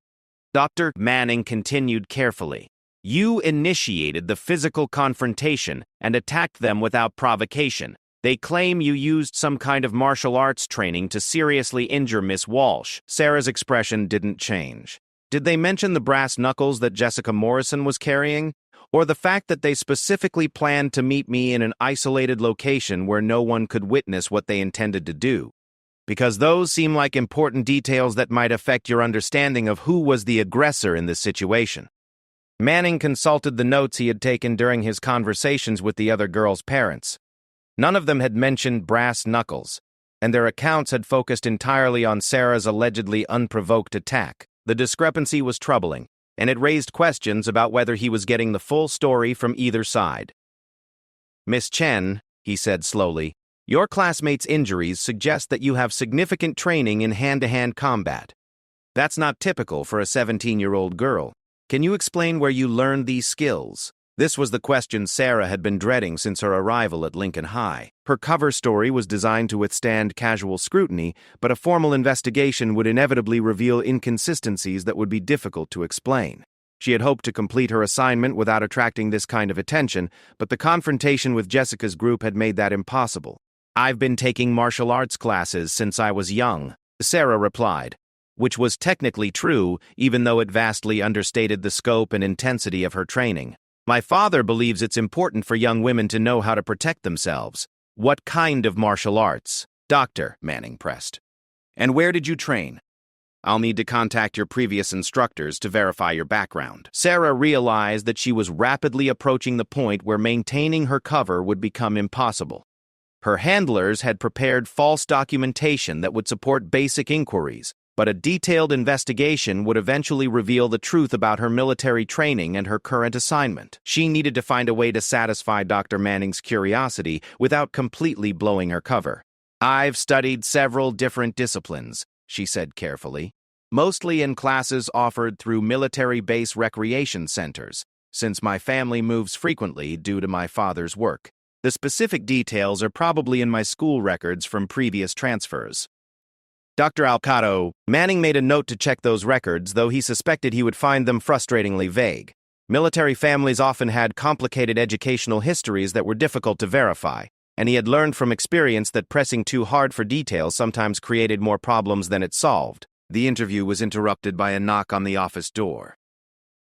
Dr. Manning continued carefully. You initiated the physical confrontation and attacked them without provocation. They claim you used some kind of martial arts training to seriously injure Miss Walsh. Sarah's expression didn't change. Did they mention the brass knuckles that Jessica Morrison was carrying? Or the fact that they specifically planned to meet me in an isolated location where no one could witness what they intended to do? Because those seem like important details that might affect your understanding of who was the aggressor in this situation. Manning consulted the notes he had taken during his conversations with the other girls' parents. None of them had mentioned brass knuckles, and their accounts had focused entirely on Sarah's allegedly unprovoked attack. The discrepancy was troubling, and it raised questions about whether he was getting the full story from either side. Miss Chen, he said slowly, your classmates' injuries suggest that you have significant training in hand-to-hand combat. That's not typical for a 17-year-old girl. Can you explain where you learned these skills? This was the question Sarah had been dreading since her arrival at Lincoln High. Her cover story was designed to withstand casual scrutiny, but a formal investigation would inevitably reveal inconsistencies that would be difficult to explain. She had hoped to complete her assignment without attracting this kind of attention, but the confrontation with Jessica's group had made that impossible. I've been taking martial arts classes since I was young, Sarah replied, which was technically true, even though it vastly understated the scope and intensity of her training. My father believes it's important for young women to know how to protect themselves. What kind of martial arts? Dr. Manning pressed. And where did you train? I'll need to contact your previous instructors to verify your background. Sarah realized that she was rapidly approaching the point where maintaining her cover would become impossible. Her handlers had prepared false documentation that would support basic inquiries, but a detailed investigation would eventually reveal the truth about her military training and her current assignment. She needed to find a way to satisfy Dr. Manning's curiosity without completely blowing her cover. I've studied several different disciplines, she said carefully, mostly in classes offered through military base recreation centers, since my family moves frequently due to my father's work. The specific details are probably in my school records from previous transfers. Dr. Alcato, Manning made a note to check those records, though he suspected he would find them frustratingly vague. Military families often had complicated educational histories that were difficult to verify, and he had learned from experience that pressing too hard for details sometimes created more problems than it solved. The interview was interrupted by a knock on the office door.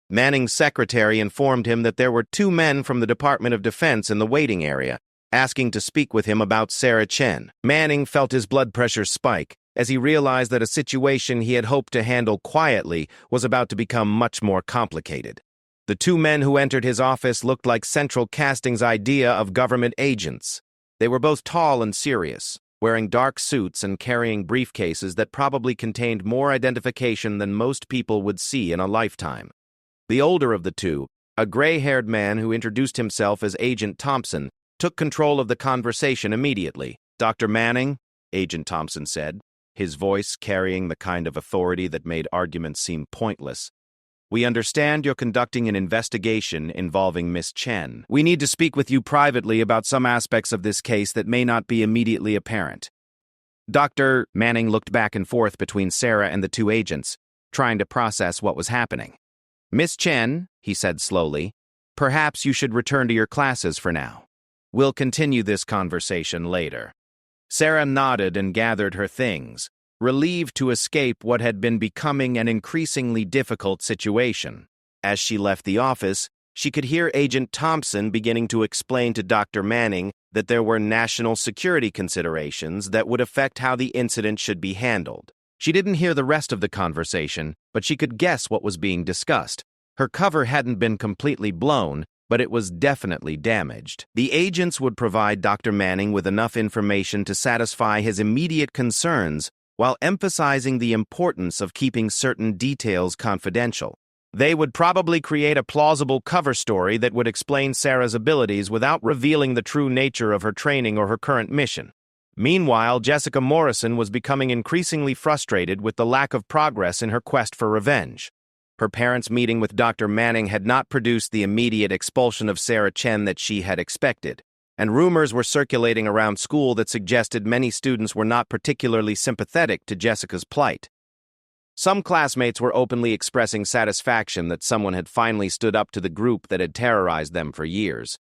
Manning's secretary informed him that there were 2 men from the Department of Defense in the waiting area, asking to speak with him about Sarah Chen. Manning felt his blood pressure spike as he realized that a situation he had hoped to handle quietly was about to become much more complicated. The 2 men who entered his office looked like Central Casting's idea of government agents. They were both tall and serious, wearing dark suits and carrying briefcases that probably contained more identification than most people would see in a lifetime. The older of the 2, a gray-haired man who introduced himself as Agent Thompson, took control of the conversation immediately. Dr. Manning, Agent Thompson said, his voice carrying the kind of authority that made arguments seem pointless. We understand you're conducting an investigation involving Miss Chen. We need to speak with you privately about some aspects of this case that may not be immediately apparent. Dr. Manning looked back and forth between Sarah and the 2 agents, trying to process what was happening. Miss Chen, he said slowly, perhaps you should return to your classes for now. We'll continue this conversation later. Sarah nodded and gathered her things, relieved to escape what had been becoming an increasingly difficult situation. As she left the office, she could hear Agent Thompson beginning to explain to Dr. Manning that there were national security considerations that would affect how the incident should be handled. She didn't hear the rest of the conversation, but she could guess what was being discussed. Her cover hadn't been completely blown, but it was definitely damaged. The agents would provide Dr. Manning with enough information to satisfy his immediate concerns while emphasizing the importance of keeping certain details confidential. They would probably create a plausible cover story that would explain Sarah's abilities without revealing the true nature of her training or her current mission. Meanwhile, Jessica Morrison was becoming increasingly frustrated with the lack of progress in her quest for revenge. Her parents' meeting with Dr. Manning had not produced the immediate expulsion of Sarah Chen that she had expected. and rumors were circulating around school that suggested many students were not particularly sympathetic to Jessica's plight. Some classmates were openly expressing satisfaction that someone had finally stood up to the group that had terrorized them for years.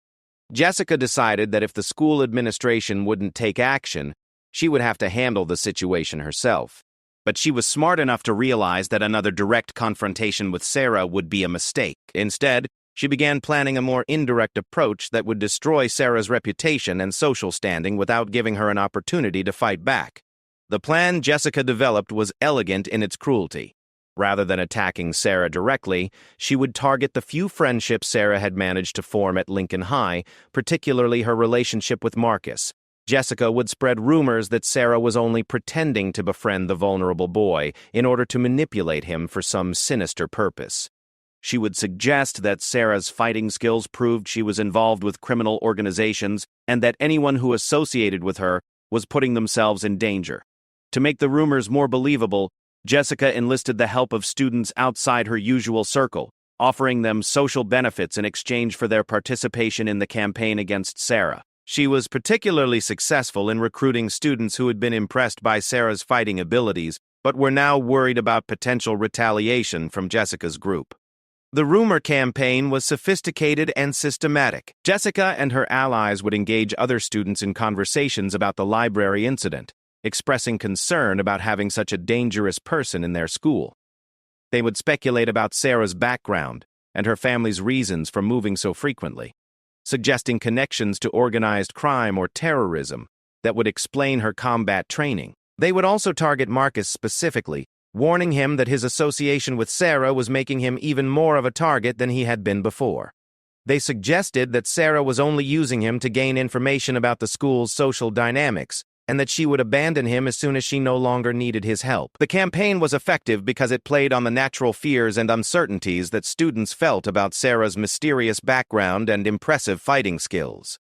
Jessica decided that if the school administration wouldn't take action, she would have to handle the situation herself. But she was smart enough to realize that another direct confrontation with Sarah would be a mistake. Instead, she began planning a more indirect approach that would destroy Sarah's reputation and social standing without giving her an opportunity to fight back. The plan Jessica developed was elegant in its cruelty. Rather than attacking Sarah directly, she would target the few friendships Sarah had managed to form at Lincoln High, particularly her relationship with Marcus. Jessica would spread rumors that Sarah was only pretending to befriend the vulnerable boy in order to manipulate him for some sinister purpose. She would suggest that Sarah's fighting skills proved she was involved with criminal organizations and that anyone who associated with her was putting themselves in danger. To make the rumors more believable, Jessica enlisted the help of students outside her usual circle, offering them social benefits in exchange for their participation in the campaign against Sarah. She was particularly successful in recruiting students who had been impressed by Sarah's fighting abilities, but were now worried about potential retaliation from Jessica's group. The rumor campaign was sophisticated and systematic. Jessica and her allies would engage other students in conversations about the library incident, expressing concern about having such a dangerous person in their school. They would speculate about Sarah's background and her family's reasons for moving so frequently, suggesting connections to organized crime or terrorism that would explain her combat training. They would also target Marcus specifically, warning him that his association with Sarah was making him even more of a target than he had been before. They suggested that Sarah was only using him to gain information about the school's social dynamics, and that she would abandon him as soon as she no longer needed his help. The campaign was effective because it played on the natural fears and uncertainties that students felt about Sarah's mysterious background and impressive fighting skills.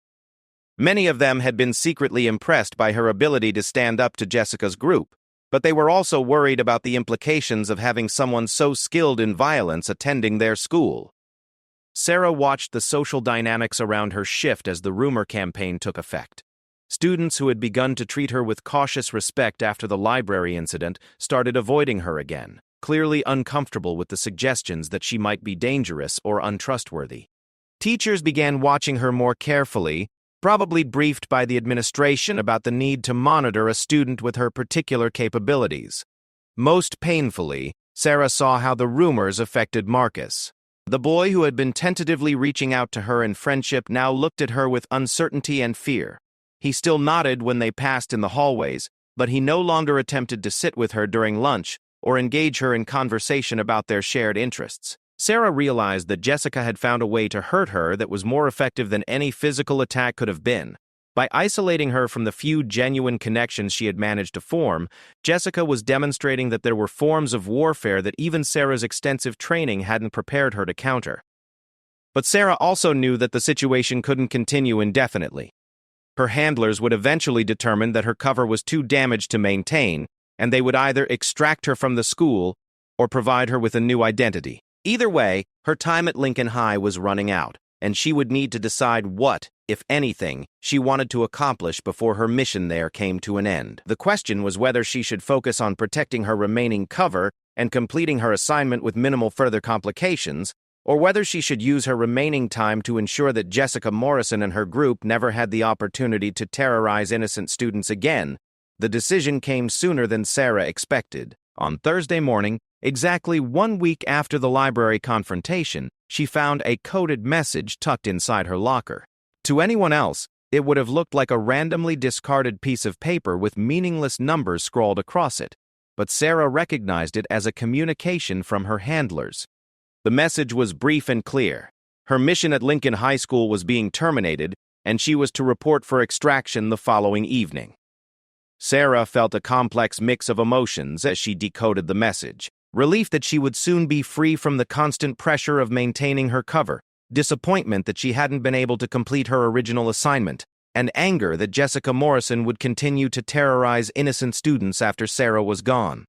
Many of them had been secretly impressed by her ability to stand up to Jessica's group, but they were also worried about the implications of having someone so skilled in violence attending their school. Sarah watched the social dynamics around her shift as the rumor campaign took effect. Students who had begun to treat her with cautious respect after the library incident started avoiding her again, clearly uncomfortable with the suggestions that she might be dangerous or untrustworthy. Teachers began watching her more carefully, probably briefed by the administration about the need to monitor a student with her particular capabilities. Most painfully, Sarah saw how the rumors affected Marcus. The boy who had been tentatively reaching out to her in friendship now looked at her with uncertainty and fear. He still nodded when they passed in the hallways, but he no longer attempted to sit with her during lunch or engage her in conversation about their shared interests. Sarah realized that Jessica had found a way to hurt her that was more effective than any physical attack could have been. By isolating her from the few genuine connections she had managed to form, Jessica was demonstrating that there were forms of warfare that even Sarah's extensive training hadn't prepared her to counter. But Sarah also knew that the situation couldn't continue indefinitely. Her handlers would eventually determine that her cover was too damaged to maintain, and they would either extract her from the school or provide her with a new identity. Either way, her time at Lincoln High was running out, and she would need to decide what, if anything, she wanted to accomplish before her mission there came to an end. The question was whether she should focus on protecting her remaining cover and completing her assignment with minimal further complications, or whether she should use her remaining time to ensure that Jessica Morrison and her group never had the opportunity to terrorize innocent students again. The decision came sooner than Sarah expected. On Thursday morning, exactly 1 week after the library confrontation, she found a coded message tucked inside her locker. To anyone else, it would have looked like a randomly discarded piece of paper with meaningless numbers scrawled across it, but Sarah recognized it as a communication from her handlers. The message was brief and clear. Her mission at Lincoln High School was being terminated, and she was to report for extraction the following evening. Sarah felt a complex mix of emotions as she decoded the message. Relief that she would soon be free from the constant pressure of maintaining her cover, disappointment that she hadn't been able to complete her original assignment, and anger that Jessica Morrison would continue to terrorize innocent students after Sarah was gone.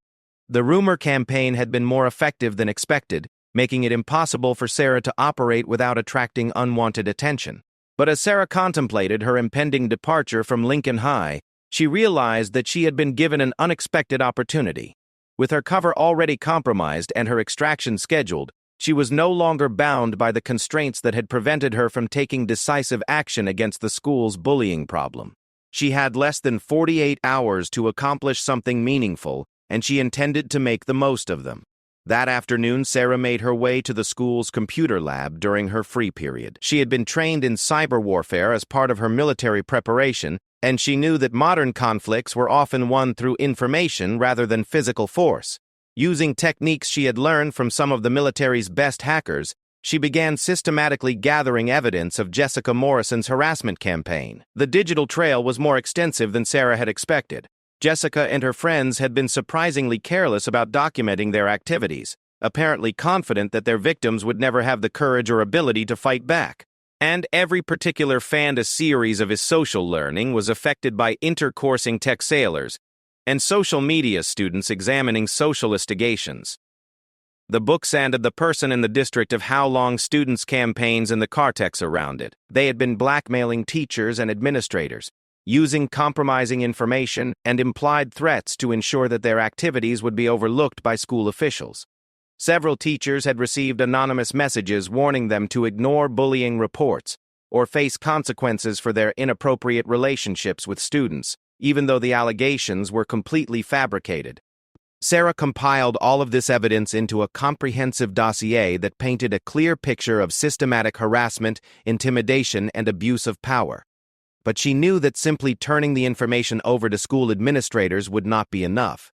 The rumor campaign had been more effective than expected, making it impossible for Sarah to operate without attracting unwanted attention. But as Sarah contemplated her impending departure from Lincoln High, she realized that she had been given an unexpected opportunity. With her cover already compromised and her extraction scheduled, she was no longer bound by the constraints that had prevented her from taking decisive action against the school's bullying problem. She had less than 48 hours to accomplish something meaningful, and she intended to make the most of them. That afternoon, Sarah made her way to the school's computer lab during her free period. She had been trained in cyber warfare as part of her military preparation, and she knew that modern conflicts were often won through information rather than physical force. Using techniques she had learned from some of the military's best hackers, she began systematically gathering evidence of Jessica Morrison's harassment campaign. The digital trail was more extensive than Sarah had expected. Jessica and her friends had been surprisingly careless about documenting their activities, apparently confident that their victims would never have the courage or ability to fight back. And every particular fanned a series of his social learning was affected by intercoursing tech sailors and social media students examining social instigations. The book sanded the person in the district of how long students' campaigns and the cortex around it. They had been blackmailing teachers and administrators, using compromising information and implied threats to ensure that their activities would be overlooked by school officials. Several teachers had received anonymous messages warning them to ignore bullying reports or face consequences for their inappropriate relationships with students, even though the allegations were completely fabricated. Sarah compiled all of this evidence into a comprehensive dossier that painted a clear picture of systematic harassment, intimidation, and abuse of power. But she knew that simply turning the information over to school administrators would not be enough.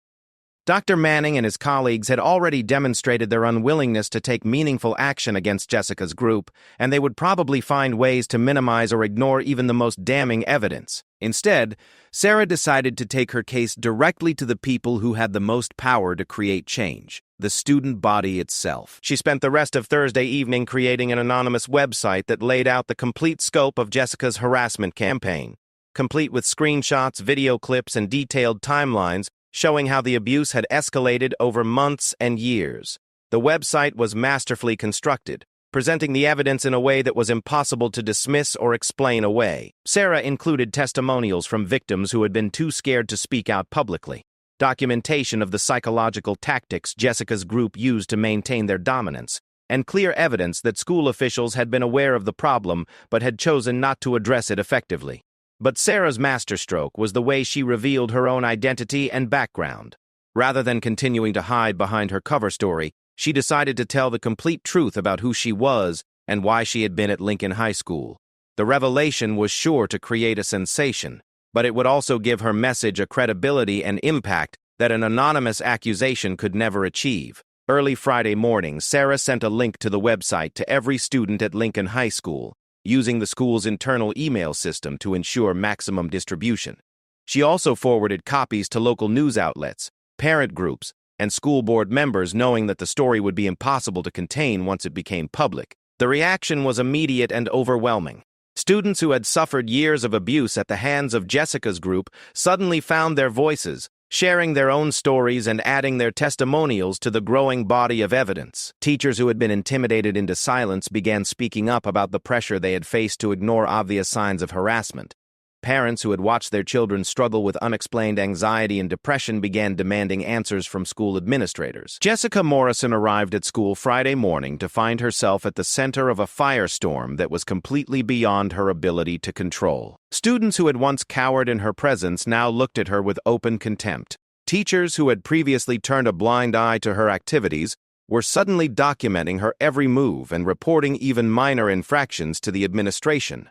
Dr. Manning and his colleagues had already demonstrated their unwillingness to take meaningful action against Jessica's group, and they would probably find ways to minimize or ignore even the most damning evidence. Instead, Sarah decided to take her case directly to the people who had the most power to create change: the student body itself. She spent the rest of Thursday evening creating an anonymous website that laid out the complete scope of Jessica's harassment campaign, complete with screenshots, video clips, and detailed timelines showing how the abuse had escalated over months and years. The website was masterfully constructed, presenting the evidence in a way that was impossible to dismiss or explain away. Sarah included testimonials from victims who had been too scared to speak out publicly, documentation of the psychological tactics Jessica's group used to maintain their dominance, and clear evidence that school officials had been aware of the problem but had chosen not to address it effectively. But Sarah's masterstroke was the way she revealed her own identity and background. Rather than continuing to hide behind her cover story, she decided to tell the complete truth about who she was and why she had been at Lincoln High School. The revelation was sure to create a sensation, but it would also give her message a credibility and impact that an anonymous accusation could never achieve. Early Friday morning, Sarah sent a link to the website to every student at Lincoln High School, using the school's internal email system to ensure maximum distribution. She also forwarded copies to local news outlets, parent groups, and school board members, knowing that the story would be impossible to contain once it became public. The reaction was immediate and overwhelming. Students who had suffered years of abuse at the hands of Jessica's group suddenly found their voices, sharing their own stories and adding their testimonials to the growing body of evidence. Teachers who had been intimidated into silence began speaking up about the pressure they had faced to ignore obvious signs of harassment. Parents who had watched their children struggle with unexplained anxiety and depression began demanding answers from school administrators. Jessica Morrison arrived at school Friday morning to find herself at the center of a firestorm that was completely beyond her ability to control. Students who had once cowered in her presence now looked at her with open contempt. Teachers who had previously turned a blind eye to her activities were suddenly documenting her every move and reporting even minor infractions to the administration.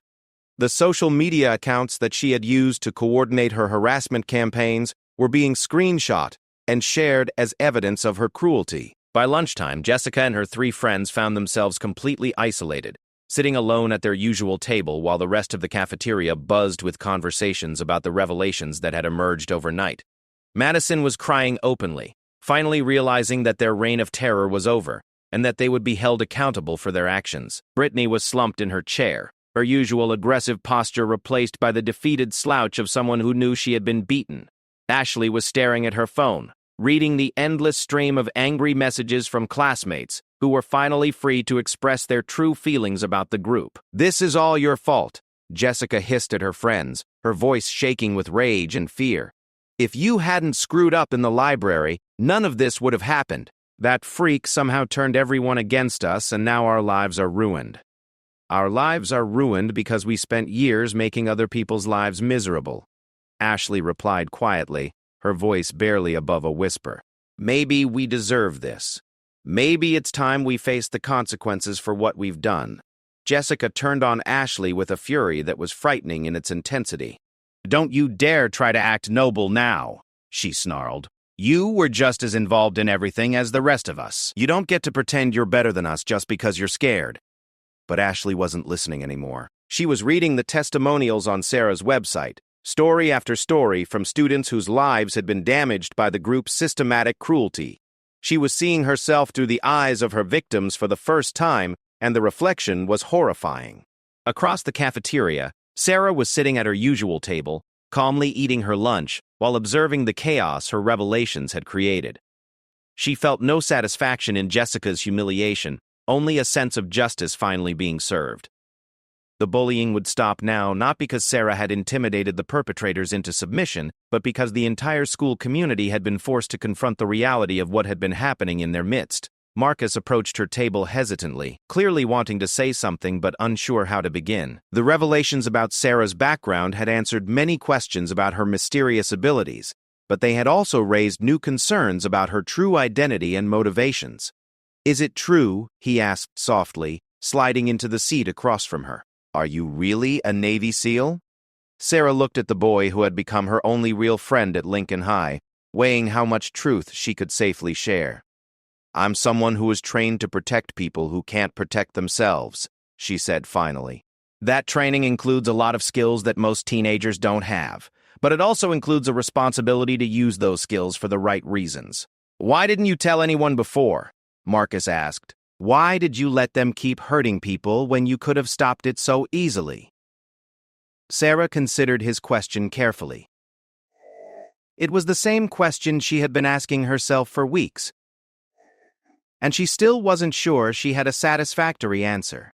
The social media accounts that she had used to coordinate her harassment campaigns were being screenshot and shared as evidence of her cruelty. By lunchtime, Jessica and her 3 friends found themselves completely isolated, sitting alone at their usual table while the rest of the cafeteria buzzed with conversations about the revelations that had emerged overnight. Madison was crying openly, finally realizing that their reign of terror was over and that they would be held accountable for their actions. Brittany was slumped in her chair, her usual aggressive posture replaced by the defeated slouch of someone who knew she had been beaten. Ashley was staring at her phone, reading the endless stream of angry messages from classmates who were finally free to express their true feelings about the group. "This is all your fault," Jessica hissed at her friends, her voice shaking with rage and fear. "If you hadn't screwed up in the library, none of this would have happened. That freak somehow turned everyone against us, and now our lives are ruined." "Our lives are ruined because we spent years making other people's lives miserable," Ashley replied quietly, her voice barely above a whisper. "Maybe we deserve this. Maybe it's time we face the consequences for what we've done." Jessica turned on Ashley with a fury that was frightening in its intensity. "Don't you dare try to act noble now," she snarled. "You were just as involved in everything as the rest of us. You don't get to pretend you're better than us just because you're scared." But Ashley wasn't listening anymore. She was reading the testimonials on Sarah's website, story after story from students whose lives had been damaged by the group's systematic cruelty. She was seeing herself through the eyes of her victims for the first time, and the reflection was horrifying. Across the cafeteria, Sarah was sitting at her usual table, calmly eating her lunch while observing the chaos her revelations had created. She felt no satisfaction in Jessica's humiliation, only a sense of justice finally being served. The bullying would stop now, not because Sarah had intimidated the perpetrators into submission, but because the entire school community had been forced to confront the reality of what had been happening in their midst. Marcus approached her table hesitantly, clearly wanting to say something but unsure how to begin. The revelations about Sarah's background had answered many questions about her mysterious abilities, but they had also raised new concerns about her true identity and motivations. "Is it true?" he asked softly, sliding into the seat across from her. "Are you really a Navy SEAL?" Sarah looked at the boy who had become her only real friend at Lincoln High, weighing how much truth she could safely share. "I'm someone who is trained to protect people who can't protect themselves," she said finally. "That training includes a lot of skills that most teenagers don't have, but it also includes a responsibility to use those skills for the right reasons." "Why didn't you tell anyone before?" Marcus asked. "Why did you let them keep hurting people when you could have stopped it so easily?" Sarah considered his question carefully. It was the same question she had been asking herself for weeks, and she still wasn't sure she had a satisfactory answer.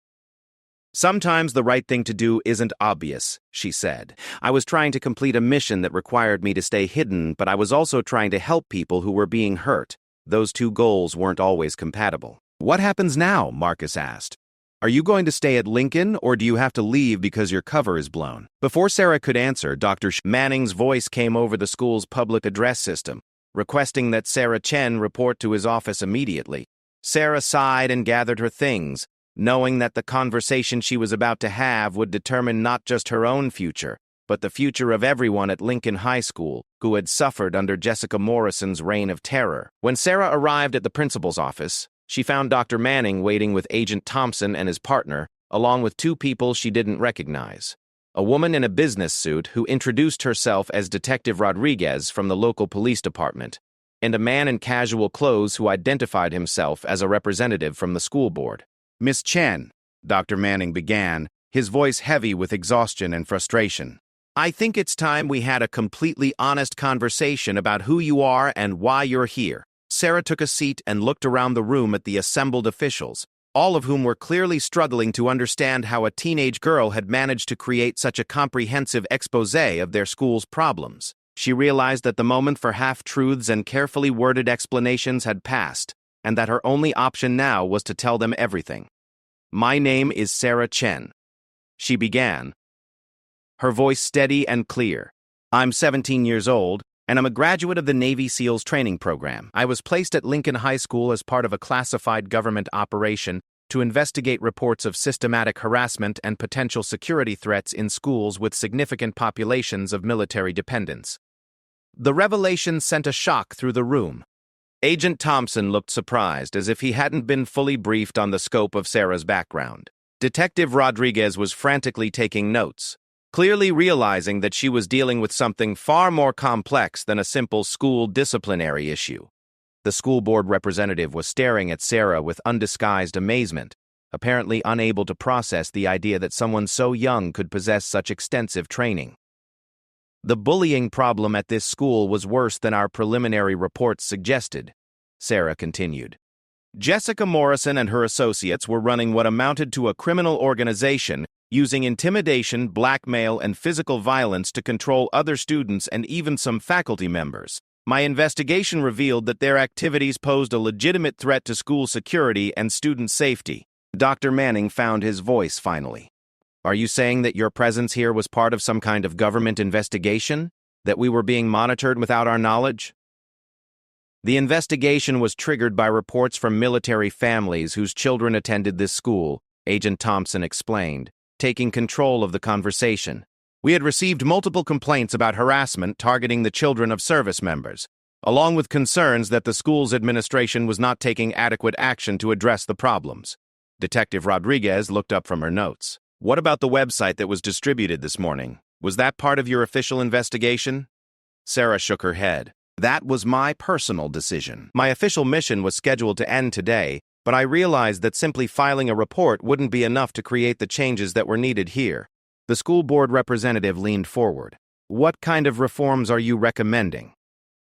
"Sometimes the right thing to do isn't obvious," she said. "I was trying to complete a mission that required me to stay hidden, but I was also trying to help people who were being hurt. Those two goals weren't always compatible." "What happens now?" Marcus asked. "Are you going to stay at Lincoln, or do you have to leave because your cover is blown?" Before Sarah could answer, Dr. Manning's voice came over the school's public address system, requesting that Sarah Chen report to his office immediately. Sarah sighed and gathered her things, knowing that the conversation she was about to have would determine not just her own future, but the future of everyone at Lincoln High School who had suffered under Jessica Morrison's reign of terror. When Sarah arrived at the principal's office, she found Dr. Manning waiting with Agent Thompson and his partner, along with two people she didn't recognize. A woman in a business suit who introduced herself as Detective Rodriguez from the local police department, and a man in casual clothes who identified himself as a representative from the school board. "Miss Chen," Dr. Manning began, his voice heavy with exhaustion and frustration. "I think it's time we had a completely honest conversation about who you are and why you're here." Sarah took a seat and looked around the room at the assembled officials, all of whom were clearly struggling to understand how a teenage girl had managed to create such a comprehensive exposé of their school's problems. She realized that the moment for half-truths and carefully worded explanations had passed, and that her only option now was to tell them everything. "My name is Sarah Chen," she began, her voice steady and clear. "I'm 17 years old, and I'm a graduate of the Navy SEALs training program. I was placed at Lincoln High School as part of a classified government operation to investigate reports of systematic harassment and potential security threats in schools with significant populations of military dependents." The revelation sent a shock through the room. Agent Thompson looked surprised, as if he hadn't been fully briefed on the scope of Sarah's background. Detective Rodriguez was frantically taking notes, clearly realizing that she was dealing with something far more complex than a simple school disciplinary issue. The school board representative was staring at Sarah with undisguised amazement, apparently unable to process the idea that someone so young could possess such extensive training. "The bullying problem at this school was worse than our preliminary reports suggested," Sarah continued. Jessica Morrison and her associates were running what amounted to a criminal organization, using intimidation, blackmail, and physical violence to control other students and even some faculty members. My investigation revealed that their activities posed a legitimate threat to school security and student safety. Dr. Manning found his voice finally. Are you saying that your presence here was part of some kind of government investigation? That we were being monitored without our knowledge? The investigation was triggered by reports from military families whose children attended this school, Agent Thompson explained, taking control of the conversation. We had received multiple complaints about harassment targeting the children of service members, along with concerns that the school's administration was not taking adequate action to address the problems. Detective Rodriguez looked up from her notes. What about the website that was distributed this morning? Was that part of your official investigation? Sarah shook her head. That was my personal decision. My official mission was scheduled to end today, but I realized that simply filing a report wouldn't be enough to create the changes that were needed here. The school board representative leaned forward. What kind of reforms are you recommending?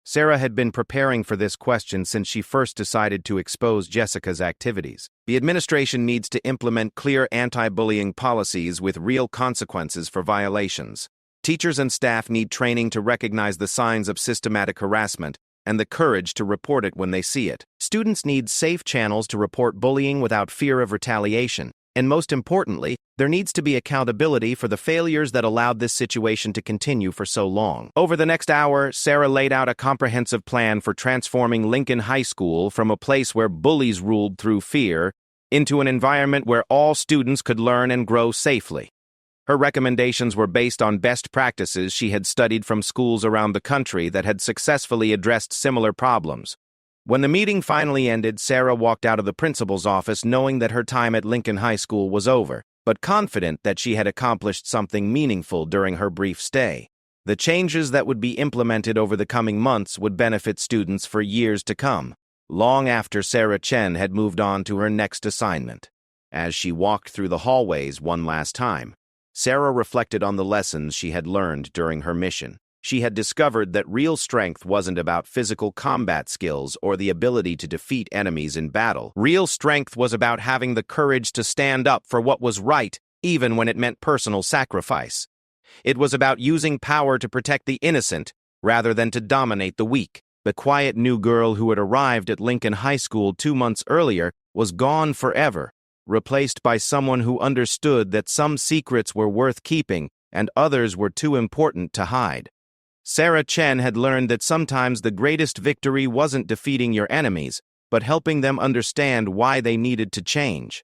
Sarah had been preparing for this question since she first decided to expose Jessica's activities. The administration needs to implement clear anti-bullying policies with real consequences for violations. Teachers and staff need training to recognize the signs of systematic harassment and the courage to report it when they see it. Students need safe channels to report bullying without fear of retaliation. And most importantly, there needs to be accountability for the failures that allowed this situation to continue for so long. Over the next hour, Sarah laid out a comprehensive plan for transforming Lincoln High School from a place where bullies ruled through fear into an environment where all students could learn and grow safely. Her recommendations were based on best practices she had studied from schools around the country that had successfully addressed similar problems. When the meeting finally ended, Sarah walked out of the principal's office knowing that her time at Lincoln High School was over, but confident that she had accomplished something meaningful during her brief stay. The changes that would be implemented over the coming months would benefit students for years to come, long after Sarah Chen had moved on to her next assignment. As she walked through the hallways one last time, Sarah reflected on the lessons she had learned during her mission. She had discovered that real strength wasn't about physical combat skills or the ability to defeat enemies in battle. Real strength was about having the courage to stand up for what was right, even when it meant personal sacrifice. It was about using power to protect the innocent rather than to dominate the weak. The quiet new girl who had arrived at Lincoln High School 2 months earlier was gone forever, replaced by someone who understood that some secrets were worth keeping and others were too important to hide. Sarah Chen had learned that sometimes the greatest victory wasn't defeating your enemies, but helping them understand why they needed to change.